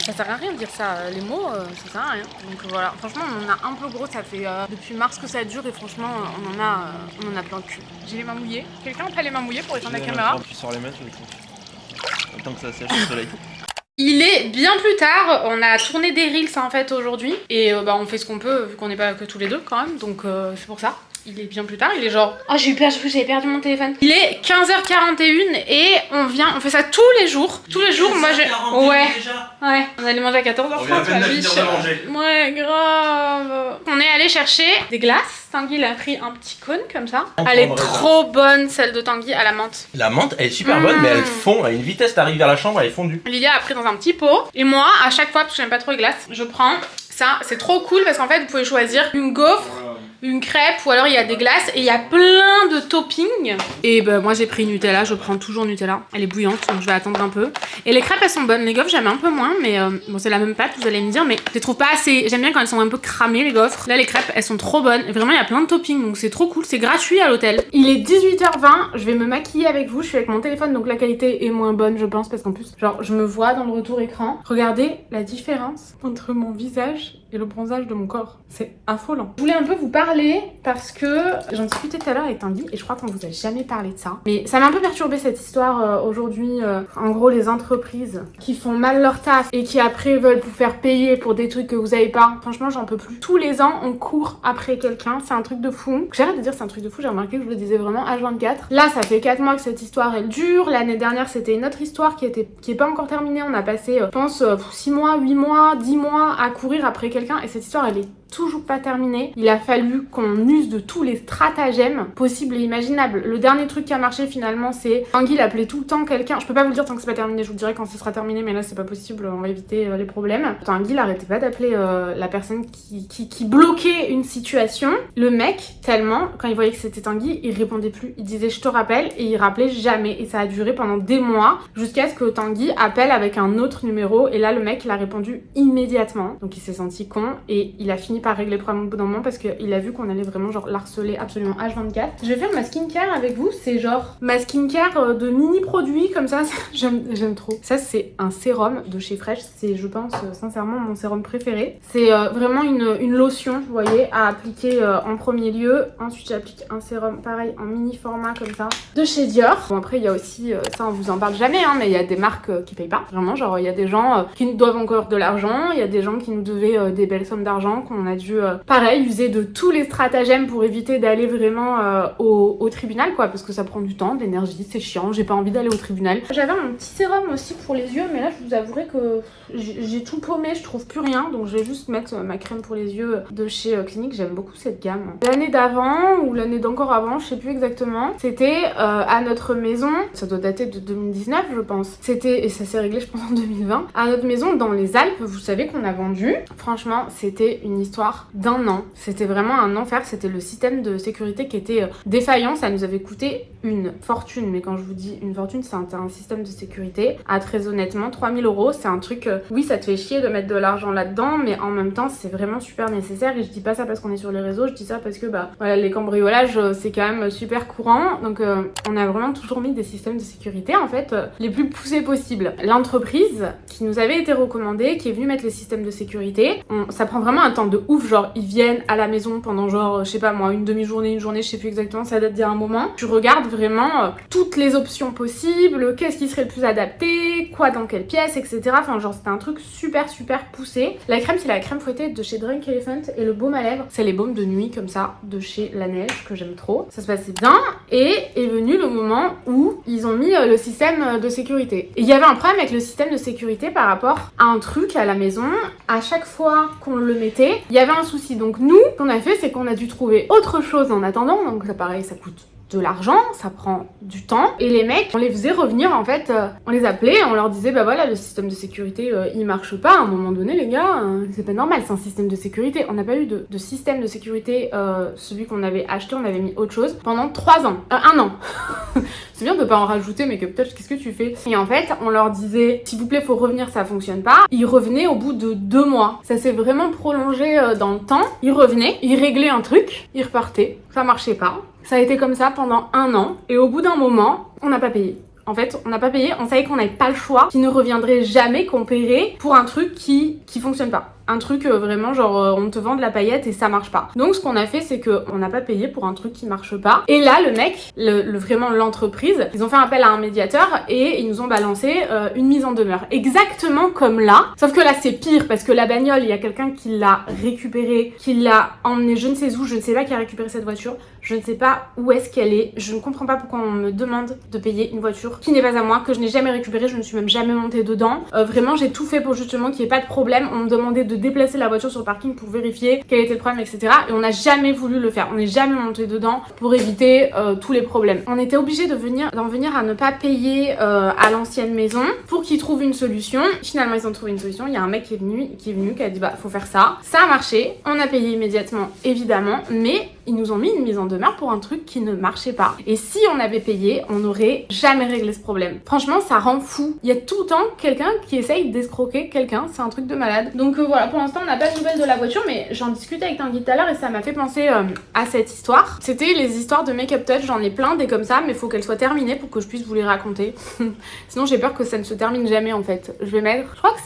ça sert à rien de dire ça, les mots ça sert à rien. Donc voilà, franchement on en a un peu gros, ça fait depuis mars que ça dure et franchement on en a plein de cul. J'ai les mains mouillées, quelqu'un a pas les mains mouillées pour éteindre la caméra? Tu sors les mains, tu les touches. Tant que ça sèche au soleil. Il est bien plus tard, on a tourné des reels en fait aujourd'hui et on fait ce qu'on peut vu qu'on n'est pas que tous les deux quand même, donc c'est pour ça. Il est bien plus tard, il est genre oh j'ai eu peur, j'avais perdu mon téléphone. Il est 15h41 et on fait ça tous les jours. Tous les jours, moi je... Ouais, on allait manger à 14h30. On vient à peine de finir de manger. Ouais, grave. On est allé chercher des glaces. Tanguy il a pris un petit cône comme ça. Elle est trop bonne celle de Tanguy à la menthe. La menthe, elle est super bonne, mais elle fond à une vitesse, t'arrives vers la chambre, elle est fondue. Lilia a pris dans un petit pot. Et moi, à chaque fois, parce que j'aime pas trop les glaces, je prends ça. C'est trop cool parce qu'en fait, vous pouvez choisir une gaufre une crêpe ou alors il y a des glaces et il y a plein de toppings. Et bah moi j'ai pris Nutella, je prends toujours Nutella. Elle est bouillante donc je vais attendre un peu. Et les crêpes elles sont bonnes, les gaufres j'aime un peu moins mais bon c'est la même pâte vous allez me dire mais je les trouve pas assez. J'aime bien quand elles sont un peu cramées les gaufres. Là les crêpes elles sont trop bonnes et vraiment il y a plein de toppings donc c'est trop cool, c'est gratuit à l'hôtel. Il est 18h20, je vais me maquiller avec vous, je suis avec mon téléphone donc la qualité est moins bonne je pense parce qu'en plus genre je me vois dans le retour écran. Regardez la différence entre mon visage et le bronzage de mon corps. C'est affolant. Je voulais un peu vous parler parce que j'en discutais tout à l'heure avec Tanguy et je crois qu'on vous a jamais parlé de ça. Mais ça m'a un peu perturbé cette histoire aujourd'hui. En gros, les entreprises qui font mal leur taf et qui après veulent vous faire payer pour des trucs que vous avez pas. Franchement, j'en peux plus. Tous les ans, on court après quelqu'un. C'est un truc de fou. J'arrête de dire c'est un truc de fou. J'ai remarqué que je le disais vraiment H24. Là, ça fait 4 mois que cette histoire elle dure. L'année dernière, c'était une autre histoire qui est pas encore terminée. On a passé, je pense, 6 mois, 8 mois, 10 mois à courir après quelqu'un et cette histoire elle est toujours pas terminée. Il a fallu qu'on use de tous les stratagèmes possibles et imaginables. Le dernier truc qui a marché finalement c'est Tanguy il appelait tout le temps quelqu'un. Je peux pas vous le dire tant que c'est pas terminé, je vous le dirai quand ce sera terminé mais là c'est pas possible, on va éviter les problèmes. Tanguy il arrêtait pas d'appeler la personne qui bloquait une situation. Le mec tellement, quand il voyait que c'était Tanguy, il répondait plus. Il disait je te rappelle et il rappelait jamais et ça a duré pendant des mois jusqu'à ce que Tanguy appelle avec un autre numéro et là le mec il a répondu immédiatement. Donc il s'est senti con et il a fini par régler le problème au bout d'un moment parce qu'il a vu qu'on allait vraiment genre l'harceler absolument H24. Je vais faire ma skincare avec vous, c'est genre ma skincare de mini produits comme ça, j'aime trop. Ça c'est un sérum de chez Fresh, c'est je pense sincèrement mon sérum préféré. C'est vraiment une lotion, vous voyez, à appliquer en premier lieu. Ensuite j'applique un sérum pareil en mini format comme ça de chez Dior. Bon après il y a aussi, ça on vous en parle jamais hein, mais il y a des marques qui payent pas. Vraiment genre il y a des gens qui nous doivent encore de l'argent, il y a des gens qui nous devaient des belles sommes d'argent qu'on a dû pareil user de tous les stratagèmes pour éviter d'aller vraiment au tribunal quoi parce que ça prend du temps, de l'énergie, c'est chiant, j'ai pas envie d'aller au tribunal. J'avais un petit sérum aussi pour les yeux mais là je vous avouerai que j'ai tout paumé, je trouve plus rien donc je vais juste mettre ma crème pour les yeux de chez Clinique, j'aime beaucoup cette gamme. L'année d'avant ou l'année d'encore avant, je sais plus exactement, c'était à notre maison, ça doit dater de 2019 je pense, c'était, et ça s'est réglé je pense en 2020, à notre maison dans les Alpes, vous savez qu'on a vendu, franchement c'était une histoire d'un an, c'était vraiment un enfer, c'était le système de sécurité qui était défaillant, ça nous avait coûté une fortune, mais quand je vous dis une fortune, c'est un système de sécurité à très honnêtement 3000 €, c'est un truc, oui ça te fait chier de mettre de l'argent là-dedans, mais en même temps c'est vraiment super nécessaire et je dis pas ça parce qu'on est sur les réseaux, je dis ça parce que bah voilà, les cambriolages c'est quand même super courant, donc on a vraiment toujours mis des systèmes de sécurité en fait les plus poussés possibles. L'entreprise qui nous avait été recommandée, qui est venue mettre les systèmes de sécurité, ça prend vraiment un temps de ouf, genre ils viennent à la maison pendant genre je sais pas moi une demi-journée, une journée, je sais plus exactement, ça date d'il y a un moment, tu regardes vraiment toutes les options possibles, qu'est-ce qui serait le plus adapté, quoi dans quelle pièce, etc. Enfin genre c'était un truc super poussé. La crème c'est la crème fouettée de chez Drunk Elephant et le baume à lèvres c'est les baumes de nuit comme ça de chez La Neige que j'aime trop. Ça se passait bien et est venu le moment où ils ont mis le système de sécurité. Et il y avait un problème avec le système de sécurité par rapport à un truc à la maison. À chaque fois qu'on le mettait, il y avait un souci. Donc nous, ce qu'on a fait, c'est qu'on a dû trouver autre chose en attendant. Donc ça pareil, ça coûte de l'argent, ça prend du temps et les mecs on les faisait revenir en fait, on les appelait, on leur disait bah voilà le système de sécurité il marche pas, à un moment donné les gars c'est pas normal, c'est un système de sécurité. On n'a pas eu de système de sécurité, celui qu'on avait acheté on avait mis autre chose pendant 3 ans, 1 an. C'est bien de pas en rajouter mais que peut-être qu'est-ce que tu fais. Et en fait on leur disait s'il vous plaît faut revenir, ça fonctionne pas. Ils revenaient au bout de 2 mois, ça s'est vraiment prolongé dans le temps. Ils revenaient, ils réglaient un truc, ils repartaient, ça marchait pas. Ça a été comme ça pendant 1 an et au bout d'un moment, on n'a pas payé. En fait, on n'a pas payé, on savait qu'on n'avait pas le choix, qu'il ne reviendrait jamais qu'on paierait pour un truc qui fonctionne pas. Un truc vraiment genre on te vend de la paillette et ça marche pas. Donc ce qu'on a fait c'est que on n'a pas payé pour un truc qui marche pas. Et là le mec, vraiment l'entreprise, ils ont fait appel à un médiateur et ils nous ont balancé une mise en demeure. Exactement comme là. Sauf que là c'est pire parce que la bagnole, il y a quelqu'un qui l'a récupérée, qui l'a emmenée je ne sais où, je ne sais pas qui a récupéré cette voiture. Je ne sais pas où est-ce qu'elle est. Je ne comprends pas pourquoi on me demande de payer une voiture qui n'est pas à moi, que je n'ai jamais récupérée. Je ne suis même jamais montée dedans. Vraiment j'ai tout fait pour justement qu'il n'y ait pas de problème. On me demandait de déplacer la voiture sur le parking pour vérifier quel était le problème, etc. Et on n'a jamais voulu le faire. On n'est jamais monté dedans pour éviter tous les problèmes. On était obligé d'en venir à ne pas payer à l'ancienne maison pour qu'ils trouvent une solution. Finalement, ils ont trouvé une solution. Il y a un mec qui est venu, qui a dit bah faut faire ça. Ça a marché. On a payé immédiatement, évidemment, mais ils nous ont mis une mise en demeure pour un truc qui ne marchait pas. Et si on avait payé, on n'aurait jamais réglé ce problème. Franchement, ça rend fou. Il y a tout le temps quelqu'un qui essaye d'escroquer quelqu'un. C'est un truc de malade. Donc voilà, pour l'instant, on n'a pas de nouvelles de la voiture, mais j'en discutais avec Tanguy tout à l'heure et ça m'a fait penser à cette histoire. C'était les histoires de Make Up Touch. J'en ai plein des comme ça, mais il faut qu'elles soient terminées pour que je puisse vous les raconter. Sinon, j'ai peur que ça ne se termine jamais en fait. Je vais mettre, je crois que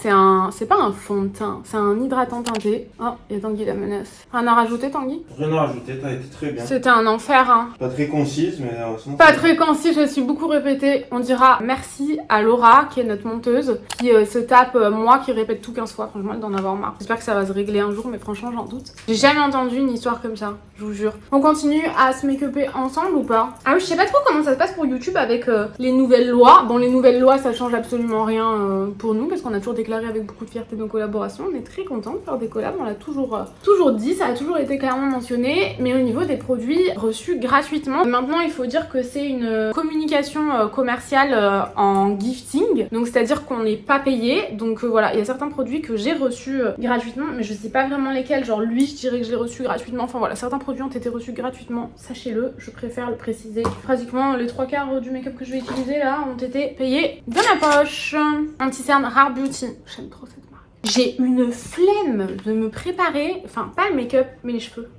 c'est pas un fond de teint, c'est un hydratant teinté. Oh, il y a Tanguy la menace. Rien à rajouter, Tanguy? Rien à rajouter, t'as été très bien. C'était un enfer, hein. Pas très concise, mais sinon, Pas très concis, je suis beaucoup répétée. On dira merci à Laura, qui est notre monteuse, qui se tape moi qui répète tout 15 fois. Franchement, elle doit en avoir marre. J'espère que ça va se régler un jour, mais franchement, j'en doute. J'ai jamais entendu une histoire comme ça, je vous jure. On continue à se make-upper ensemble ou pas? Ah oui, je sais pas trop comment ça se passe pour YouTube avec les nouvelles lois. Bon, les nouvelles lois, ça change absolument rien pour nous, parce qu'on a toujours déclaré avec beaucoup de fierté nos collaborations. On est très contents de faire des collabs, on l'a toujours dit, ça a toujours été clairement mentionné, mais au niveau des produits reçus gratuitement. Maintenant, il faut dire que c'est une communication commerciale en gifting, donc c'est-à-dire qu'on n'est pas payé. Donc voilà, il y a certains produits que j'ai reçus gratuitement, mais je sais pas vraiment lesquels. Genre lui, je dirais que je l'ai reçu gratuitement. Enfin voilà, certains produits ont été reçus gratuitement, sachez-le, je préfère le préciser. Pratiquement les 3/4 du make-up que je vais utiliser là ont été payés de ma poche. Anti-cerne Rare Beauty, j'aime trop cette marque. J'ai une flemme de me préparer, enfin pas le make-up, mais les cheveux.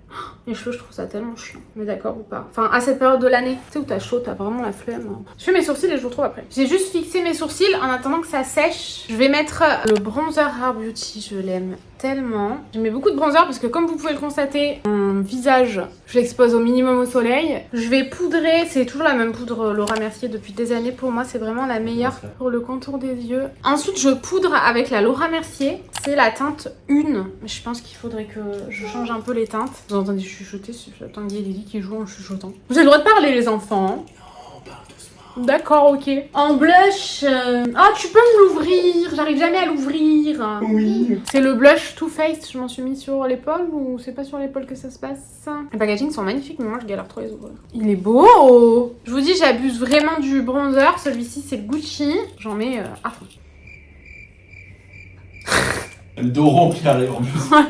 Les cheveux, je trouve ça tellement chiant. Mais d'accord ou pas? Enfin, à cette période de l'année, tu sais, où t'as chaud, t'as vraiment la flemme. Je fais mes sourcils et je vous retrouve après. J'ai juste fixé mes sourcils en attendant que ça sèche. Je vais mettre le bronzer Rare Beauty, je l'aime tellement. Je mets beaucoup de bronzer parce que comme vous pouvez le constater, mon visage, je l'expose au minimum au soleil. Je vais poudrer, c'est toujours la même poudre Laura Mercier depuis des années. Pour moi, c'est vraiment la meilleure pour le contour des yeux. Ensuite, je poudre avec la Laura Mercier. C'est la teinte 1. Je pense qu'il faudrait que je change un peu les teintes. Vous entendez chuchoter, j'attends Guy et Lily qui jouent en chuchotant. Vous avez le droit de parler, les enfants. D'accord, ok. En blush, ah, tu peux me l'ouvrir, j'arrive jamais à l'ouvrir. Oui. C'est le blush Too Faced, je m'en suis mis sur l'épaule ou c'est pas sur l'épaule que ça se passe? Les packagings sont magnifiques, mais moi je galère trop les ouvrir. Il est beau. Je vous dis, j'abuse vraiment du bronzer. Celui-ci, c'est Gucci. J'en mets à fond. Le dos rond qui arrive en plus. Grave,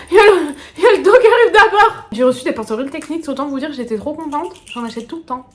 il y a le dos qui arrive d'abord. J'ai reçu des Pinterest Techniques, autant vous dire que j'étais trop contente. J'en achète tout le temps.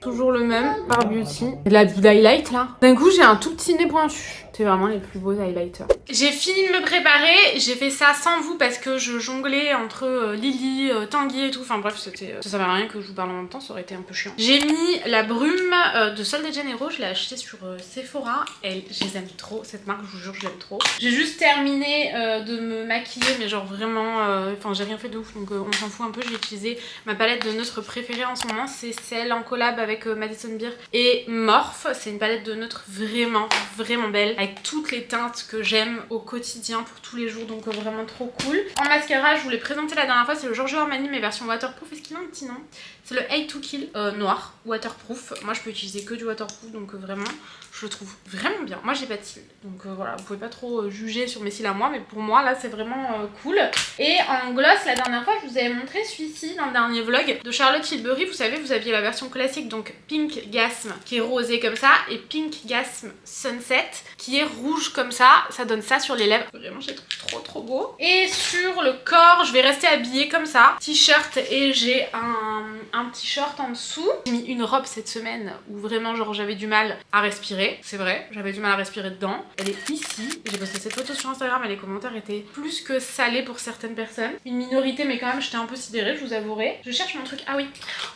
Toujours le même, Rare Beauty. Et de la highlight là. D'un coup, j'ai un tout petit nez pointu. C'est vraiment les plus beaux highlighters. J'ai fini de me préparer. J'ai fait ça sans vous parce que je jonglais entre Lily, Tanguy et tout. Enfin bref, ça servait à rien que je vous parle en même temps. Ça aurait été un peu chiant. J'ai mis la brume de Sol de Janeiro. Je l'ai achetée sur Sephora. Je les aime trop. Cette marque, je vous jure, je l'aime trop. J'ai juste terminé de me maquiller, mais genre vraiment... Enfin, j'ai rien fait de ouf, donc on s'en fout un peu. J'ai utilisé ma palette de neutres préférée en ce moment. C'est celle en collab avec Madison Beer et Morphe. C'est une palette de neutres vraiment, vraiment belle, avec toutes les teintes que j'aime au quotidien pour tous les jours, donc vraiment trop cool. En mascara, je vous l'ai présenté la dernière fois, c'est le Giorgio Armani mais version waterproof. Est-ce qu'il a un petit nom? C'est le Hate to Kill noir, waterproof. Moi je peux utiliser que du waterproof, donc vraiment je le trouve vraiment bien. Moi j'ai pas de cils, donc voilà, vous pouvez pas trop juger sur mes cils à moi, mais pour moi là c'est vraiment cool. Et en gloss, la dernière fois je vous avais montré celui-ci dans le dernier vlog de Charlotte Tilbury. Vous savez, vous aviez la version classique, donc Pink Gasm qui est rosé comme ça, et Pink Gasm Sunset qui est rouge comme ça. Ça donne ça sur les lèvres. Vraiment, je les trouve trop beau. Et sur le corps, je vais rester habillée comme ça. T-shirt, et j'ai un petit short en dessous. J'ai mis une robe cette semaine où vraiment genre j'avais du mal à respirer. C'est vrai, j'avais du mal à respirer dedans. Elle est ici. J'ai posté cette photo sur Instagram et les commentaires étaient plus que salés pour certaines personnes. Une minorité, mais quand même j'étais un peu sidérée, je vous avouerai. Je cherche mon truc. Ah oui.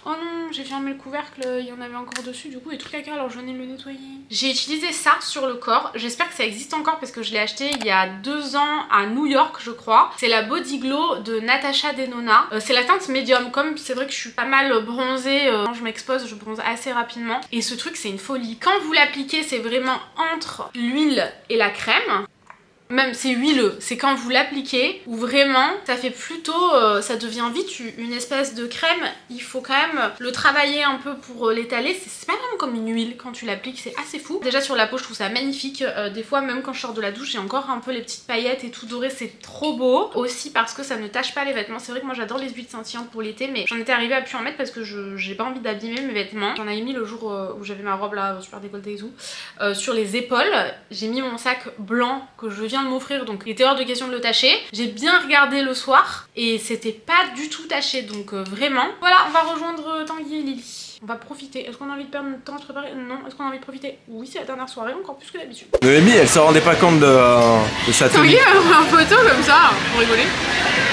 Oh non, j'ai fermé le couvercle, il y en avait encore dessus du coup, et tout caca, alors je venais de le nettoyer. J'ai utilisé ça sur le corps. J'espère que ça existe encore parce que je l'ai acheté il y a 2 ans à New York, je crois. C'est la Body Glow de Natasha Denona. C'est la teinte médium. Comme c'est vrai que je suis pas mal bronzée, quand je m'expose, je bronze assez rapidement. Et ce truc, c'est une folie. Quand vous l'appliquez, c'est vraiment entre l'huile et la crème. Même c'est huileux, c'est quand vous l'appliquez où vraiment ça fait plutôt, ça devient vite une espèce de crème. Il faut quand même le travailler un peu pour l'étaler. C'est pas vraiment comme une huile quand tu l'appliques, c'est assez fou. Déjà sur la peau je trouve ça magnifique. Des fois même quand je sors de la douche j'ai encore un peu les petites paillettes et tout doré, c'est trop beau. Aussi parce que ça ne tache pas les vêtements. C'est vrai que moi j'adore les huiles scintillantes pour l'été, mais j'en étais arrivée à plus en mettre parce que j'ai pas envie d'abîmer mes vêtements. J'en avais mis le jour où j'avais ma robe là super décolletée et tout. Sur les épaules, j'ai mis mon sac blanc que je viens de m'offrir, donc il était hors de question de le tacher. J'ai bien regardé le soir et c'était pas du tout taché, donc vraiment. Voilà, on va rejoindre Tanguy et Lily. On va profiter. Est-ce qu'on a envie de perdre notre temps à se préparer? Non. Est-ce qu'on a envie de profiter? Oui, c'est la dernière soirée, encore plus que d'habitude. Noémie, elle se rendait pas compte de sa tenue. Tanguy m'a pris une photo comme ça, pour rigoler.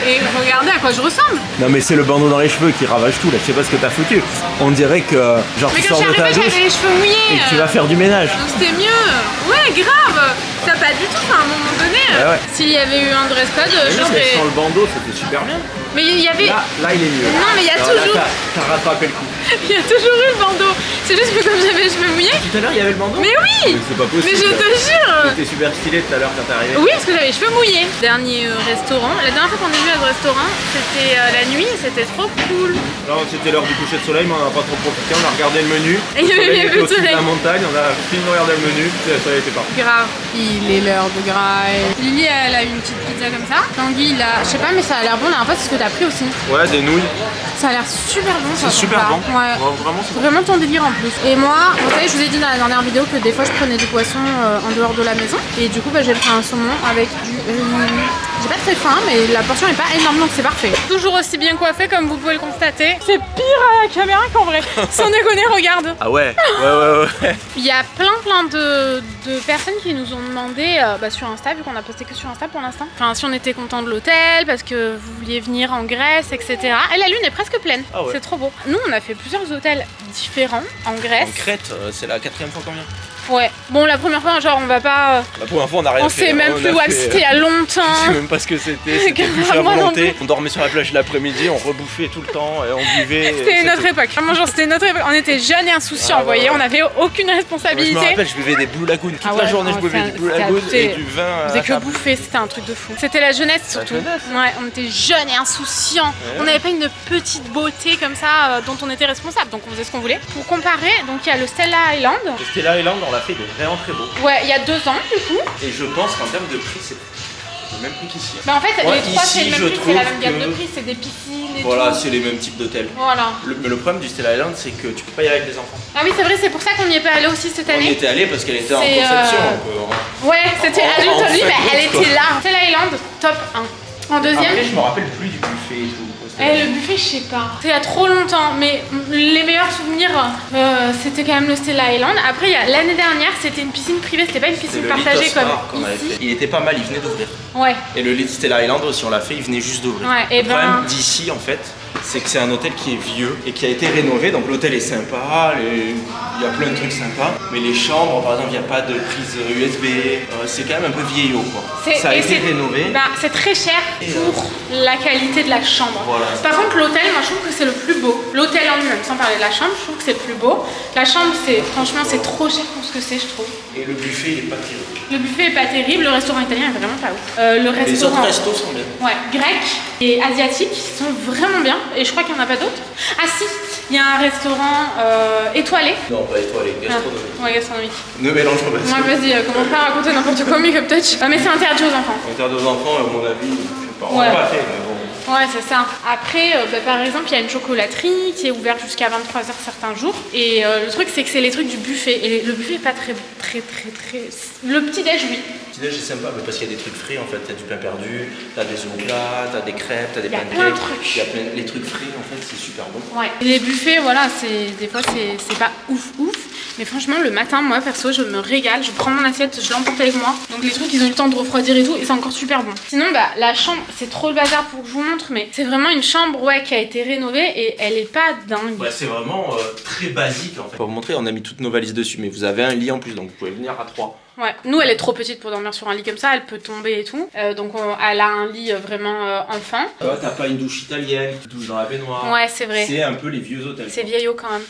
Et regardez à quoi je ressemble. Non mais c'est le bandeau dans les cheveux qui ravage tout là, je sais pas ce que t'as foutu. On dirait que genre Mais tu quand sors je de suis ta arrivée, douche j'avais les cheveux mouillés. et que tu vas faire du ménage. Donc c'était mieux. Ouais, grave. T'as pas du tout, à un moment donné. Ouais. S'il y avait eu un dress code, je Non mais serais. sans le bandeau c'était super bien. Mais il y avait. Là il est mieux. Non, mais il y a Alors, là, toujours. t'as rattrapé le coup. Il y a toujours eu le bandeau. C'est juste que comme j'avais les cheveux mouillés. Tout à l'heure il y avait le bandeau. Mais oui. C'est pas possible. Mais je te jure. C'était super stylé tout à l'heure quand t'es arrivé. Oui, parce que j'avais les cheveux mouillés. Dernier restaurant. La dernière fois qu'on est venu à ce restaurant, c'était la nuit. C'était trop cool. Là c'était l'heure du coucher de soleil mais on a pas trop profité, on a regardé le menu. Et il y avait était le au-dessus de soleil. la montagne, on a fini de regarder le menu, le soleil était parti. Grave. Il est l'heure de graille. Lily, elle a une petite pizza comme ça. Tanguy, il a. Je sais pas, mais ça a l'air bon. La dernière fois, c'est ce que t'as pris aussi. Ouais, des nouilles. Ça a l'air super bon. C'est super bon. Ouais. Vraiment c'est bon. Vraiment ton délire en plus. Et moi, vous savez, je vous ai dit dans la dernière vidéo que des fois je prenais du poisson en dehors de la maison. Et du coup, bah, j'ai pris un saumon avec du riz. J'ai pas très faim, mais la portion est pas énorme donc c'est parfait. Toujours aussi bien coiffé comme vous pouvez le constater. C'est pire à la caméra qu'en vrai. Sans déconner, regarde. Ah ouais, ouais. Il y a plein de personnes qui nous ont demandé sur Insta, vu qu'on a posté que sur Insta pour l'instant. Enfin, si on était content de l'hôtel, parce que vous vouliez venir en Grèce, etc. Et la lune est presque pleine. Ah ouais. C'est trop beau. Nous, on a fait plusieurs hôtels différents en Grèce. En Crète, c'est la 4e fois qu'on vient. Ouais. Bon, la première fois, genre, on va pas. La première fois on a rien On fait. sait même On plus a où fait, c'était il y a longtemps. Je sais même pas ce que c'était buffet à Moi non volonté. plus. On dormait sur la plage l'après-midi, on rebouffait tout le temps et on buvait. C'était notre époque. Vraiment, genre, c'était notre époque. On était jeunes et insouciants, vous voyez. On avait aucune Je me responsabilité. rappelle, je buvais des Blue Lagoon. Toute Ah la ouais, journée, non, je buvais c'est du Blue un- Lagoon c'est- et du vin. On faisait que bouffer, c'était un truc de fou. C'était la jeunesse surtout. jeunesse. Ouais, on était jeunes et insouciants. Ouais. On n'avait pas une petite beauté comme ça dont on était responsable, donc on faisait ce qu'on voulait. Pour comparer, donc il y a le Stella Island. Le Stella Island, on l'a fait, il est vraiment très beau. Ouais, il y a 2 ans du coup. Et je pense qu'en termes de prix, c'est le même prix qu'ici. Bah en fait, Ouais, les trois ici, c'est le même je prix, c'est la trouve même gamme de que- prix, c'est des piscines et Voilà, tout. c'est les mêmes types d'hôtels. Voilà. Mais le problème du Stella Island, c'est que tu peux pas y aller avec des enfants. Ah oui, c'est vrai, c'est pour ça qu'on n'y est pas allé aussi cette On y année. était allé parce qu'elle était en C'est, conception. Ouais, c'était En- adulte en only, fait, mais elle quoi. était là. Stella Island, top 1. En deuxième. Après, je me rappelle plus du buffet et tout. Le buffet, je sais pas. C'était il y a trop longtemps, mais les meilleurs souvenirs, c'était quand même le Stella Island. Après, il y a l'année dernière, c'était une piscine privée, c'était pas une piscine partagée comme qu'on avait ici. fait. Il était pas mal, il venait d'ouvrir. Ouais. Et le lit Stella Island aussi, on l'a fait, il venait juste d'ouvrir. Ouais, et le problème ben- d'ici, en fait, c'est que c'est un hôtel qui est vieux et qui a été rénové. Donc l'hôtel est sympa, il y a plein de trucs sympas. Mais les chambres, par exemple, il n'y a pas de prise USB. C'est quand même un peu vieillot, quoi. Ça a été rénové. Bah, c'est très cher pour la qualité de la chambre. Voilà. Par contre, l'hôtel, moi je trouve que c'est le plus beau. L'hôtel en lui-même, sans parler de la chambre, je trouve que c'est le plus beau. La chambre, franchement, c'est trop cher pour ce que c'est, je trouve. Et le buffet, il est pas terrible. Le buffet est pas terrible, le restaurant italien est vraiment pas ouf. Le Les restaurant. autres restos sont bien. Ouais, grec et asiatique sont vraiment bien. Et je crois qu'il n'y en a pas d'autres. Ah si, il y a un restaurant étoilé. Non, pas étoilé, Ah, gastronomique. ouais, gastronomique. Ne mélangeons pas ça. Ouais, vas-y, commence pas à raconter n'importe quoi, make-up touch. Mais c'est interdit aux enfants. En termes d'enfants, à mon avis, je sais pas, on Ouais. l'a pas fait, mais bon. Ouais, c'est ça. Après, par exemple, il y a une chocolaterie qui est ouverte jusqu'à 23h certains jours. Et le truc, c'est que c'est les trucs du buffet. Et le buffet est pas très. Le petit-déj, oui. Le petit-déj est sympa, mais parce qu'il y a des trucs frais en fait. T'as du pain perdu, t'as des œufs au plat, t'as des crêpes, t'as des Il y a pancakes. plein de trucs. Il y a plein les trucs frais en fait, c'est super bon. Ouais. Et les buffets, voilà, des fois, c'est pas ouf. Mais franchement, le matin, moi, perso, je me régale. Je prends mon assiette, je l'emporte avec moi. Donc les trucs, ils ont eu le temps de refroidir et tout. Et c'est encore super bon. Sinon, bah, la chambre, c'est trop le bazar pour que je vous montre. Mais c'est vraiment une chambre, ouais, qui a été rénovée. Et elle est pas dingue. Ouais, c'est vraiment très basique en fait. Pour vous montrer, on a mis toutes nos valises dessus, mais vous avez un lit en plus, donc vous pouvez venir à 3. Ouais, nous elle est trop petite pour dormir sur un lit comme ça, elle peut tomber et tout. Donc elle a un lit vraiment enfant. T'as pas une douche italienne qui touche dans la baignoire. Ouais, c'est vrai. C'est un peu les vieux hôtels. C'est vieillot quand même.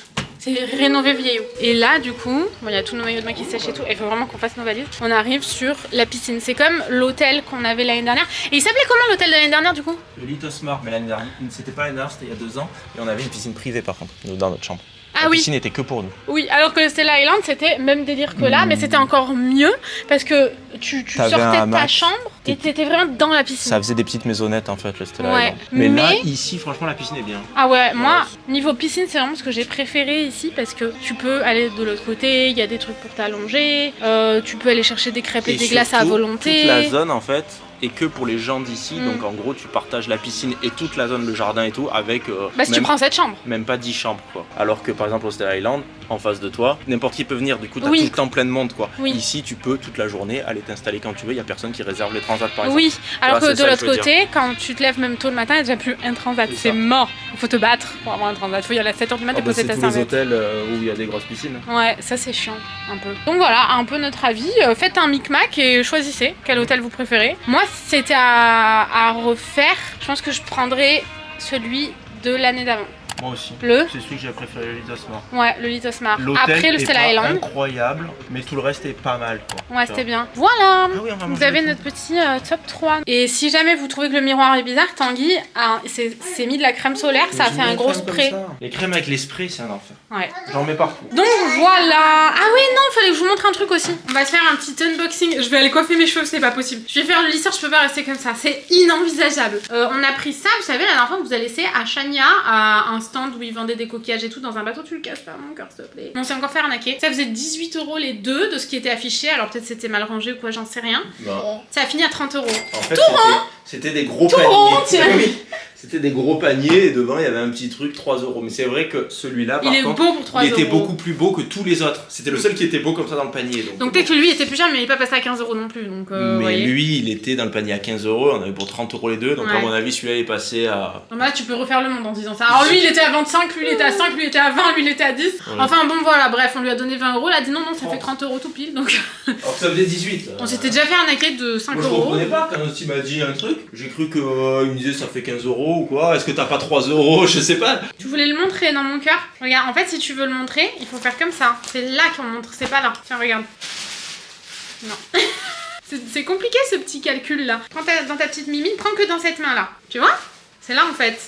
C'est rénové vieillot. Et là, du coup, bon, il y a tous nos maillots de bain qui sèchent et tout. Et il faut vraiment qu'on fasse nos valises. On arrive sur la piscine. C'est comme l'hôtel qu'on avait l'année dernière. Et il s'appelait comment l'hôtel de l'année dernière, du coup? Le Lithosmar, mais l'année dernière, c'était pas l'année dernière, c'était il y a 2 ans. Et on avait une piscine privée par contre, dans notre chambre. Ah la oui. piscine était que pour nous. Oui, alors que le Stella Island, c'était même délire que là, mais c'était encore mieux parce que tu sortais un de ta match. chambre et t'étais vraiment dans la piscine. Ça faisait des petites maisonnettes en fait, le Stella Ouais, Island. Mais là, mais- ici, franchement, la piscine est bien. Ah ouais, moi, niveau piscine, c'est vraiment ce que j'ai préféré ici parce que tu peux aller de l'autre côté, il y a des trucs pour t'allonger, tu peux aller chercher des crêpes et des glaces à surtout, volonté. Toute la zone en fait est que pour les gens d'ici, Mm. donc en gros, tu partages la piscine et toute la zone, le jardin et tout, avec Bah si tu même, prends cette chambre. même pas 10 chambres quoi. Alors que par exemple au Stella Island, en face de toi, n'importe qui peut venir, du coup, t'as Oui. tout le temps plein de monde quoi. Oui. Ici, tu peux toute la journée aller t'installer quand tu veux, il y a personne qui réserve les transats par exemple. Oui, alors vois, que c'est de ça que l'autre je veux côté, quand tu te lèves même tôt le matin, il n'y a déjà plus un transat. C'est C'est ça. mort. Il faut te battre pour avoir un transat. Il faut y aller à 7h du matin et poser ta c'est tous les serviette. hôtels où il y a des grosses piscines. Ouais, ça c'est chiant, un peu. Donc voilà, un peu notre avis. Faites un micmac et choisissez quel hôtel vous préférez. Moi, si c'était à refaire, je pense que je prendrais celui de l'année d'avant. Moi aussi. Le C'est celui que j'ai préféré, le Lithosmar. Ouais, le Lithosmar. L'hôtel Après le est Stella pas Island. incroyable, mais tout le reste est pas mal quoi. Ouais, c'était bien. Voilà. Ah oui, on va Vous manger avez le notre petit top 3. Et si jamais vous trouvez que le miroir est bizarre, Tanguy s'est mis de la crème solaire, ça a fait un gros spray. Les crèmes avec les sprays, c'est un enfer. Ouais. J'en mets partout. Donc voilà. Ah oui, non, il fallait que je vous montre un truc aussi. On va se faire un petit unboxing. Je vais aller coiffer mes cheveux, c'est pas possible. Je vais faire le lisseur, je peux pas rester comme ça. C'est inenvisageable. On a pris ça, vous savez, la dernière fois, on vous a laissé à Chania, à un stand où ils vendaient des coquillages et tout dans un bateau. Tu le casses pas, mon cœur, s'il te plaît. On s'est encore fait arnaquer. Ça faisait 18 € les deux de ce qui était affiché. Alors peut-être c'était mal rangé ou quoi, j'en sais rien. Ça a fini à 30 €. En fait, c'était des gros Tout paniers. rond, tiens. Oui, c'était des gros paniers et devant il y avait un petit truc 3 €. Mais c'est vrai que celui-là, par Il est contre, beau pour 3 il était €. beaucoup plus beau que tous les autres. C'était le seul qui était beau comme ça dans le panier. Donc peut-être que lui était plus cher, mais il est pas passé à 15 € non plus. Donc, vous mais voyez. lui, il était dans le panier à 15 €. On avait pour 30 € les deux. Donc Ouais. à mon avis, celui-là il est passé à. Donc là, tu peux refaire le monde en disant ça. Alors lui, il était à 25, lui, il était à 5, lui, il était à 20, lui, il était à 10. Ouais. Enfin bon, voilà, bref, on lui a donné 20 €. Il a dit non, non, ça fait 30. 30 € tout pile. Donc Alors que ça faisait 18. on s'était déjà fait arnaquer de 5 Moi je €. comprenais pas quand il m'a dit un truc. J'ai cru qu'il me disait ça fait 15 € ou quoi. Est-ce que t'as pas 3 €? Je sais pas. Tu voulais le montrer dans mon cœur? Regarde, en fait, si tu veux le montrer, il faut faire comme ça. C'est là qu'on montre, c'est pas là. Tiens, regarde. Non. C'est compliqué ce petit calcul là. Prends dans ta petite mimine, prends que dans cette main là. Tu vois? C'est là en fait.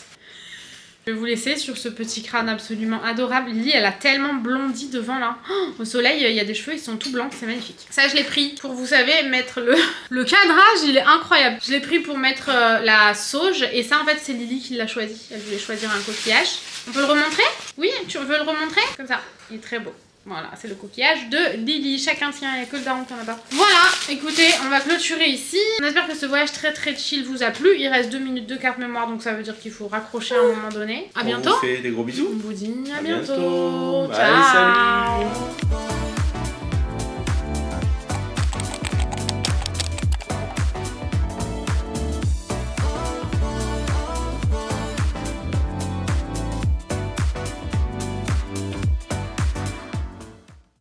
Je vais vous laisser sur ce petit crâne absolument adorable. Lily, elle a tellement blondi devant là. Oh, au soleil, il y a des cheveux, ils sont tout blancs, c'est magnifique. Ça, je l'ai pris pour, vous savez, mettre le cadrage, il est incroyable. Je l'ai pris pour mettre la sauge et ça, en fait, c'est Lily qui l'a choisi. Elle voulait choisir un coquillage. On peut le remontrer? Oui, tu veux le remontrer? Comme ça, il est très beau. Voilà, c'est le coquillage de Lily. Chacun tient, il n'y a que le daron qui en a pas. Voilà, écoutez, on va clôturer ici. On espère que ce voyage très très chill vous a plu. Il reste 2 minutes de carte mémoire, donc ça veut dire qu'il faut raccrocher à un moment donné. À bientôt. On vous fait des gros bisous. On vous dit à À bientôt. bientôt. Bye, Ciao. salut.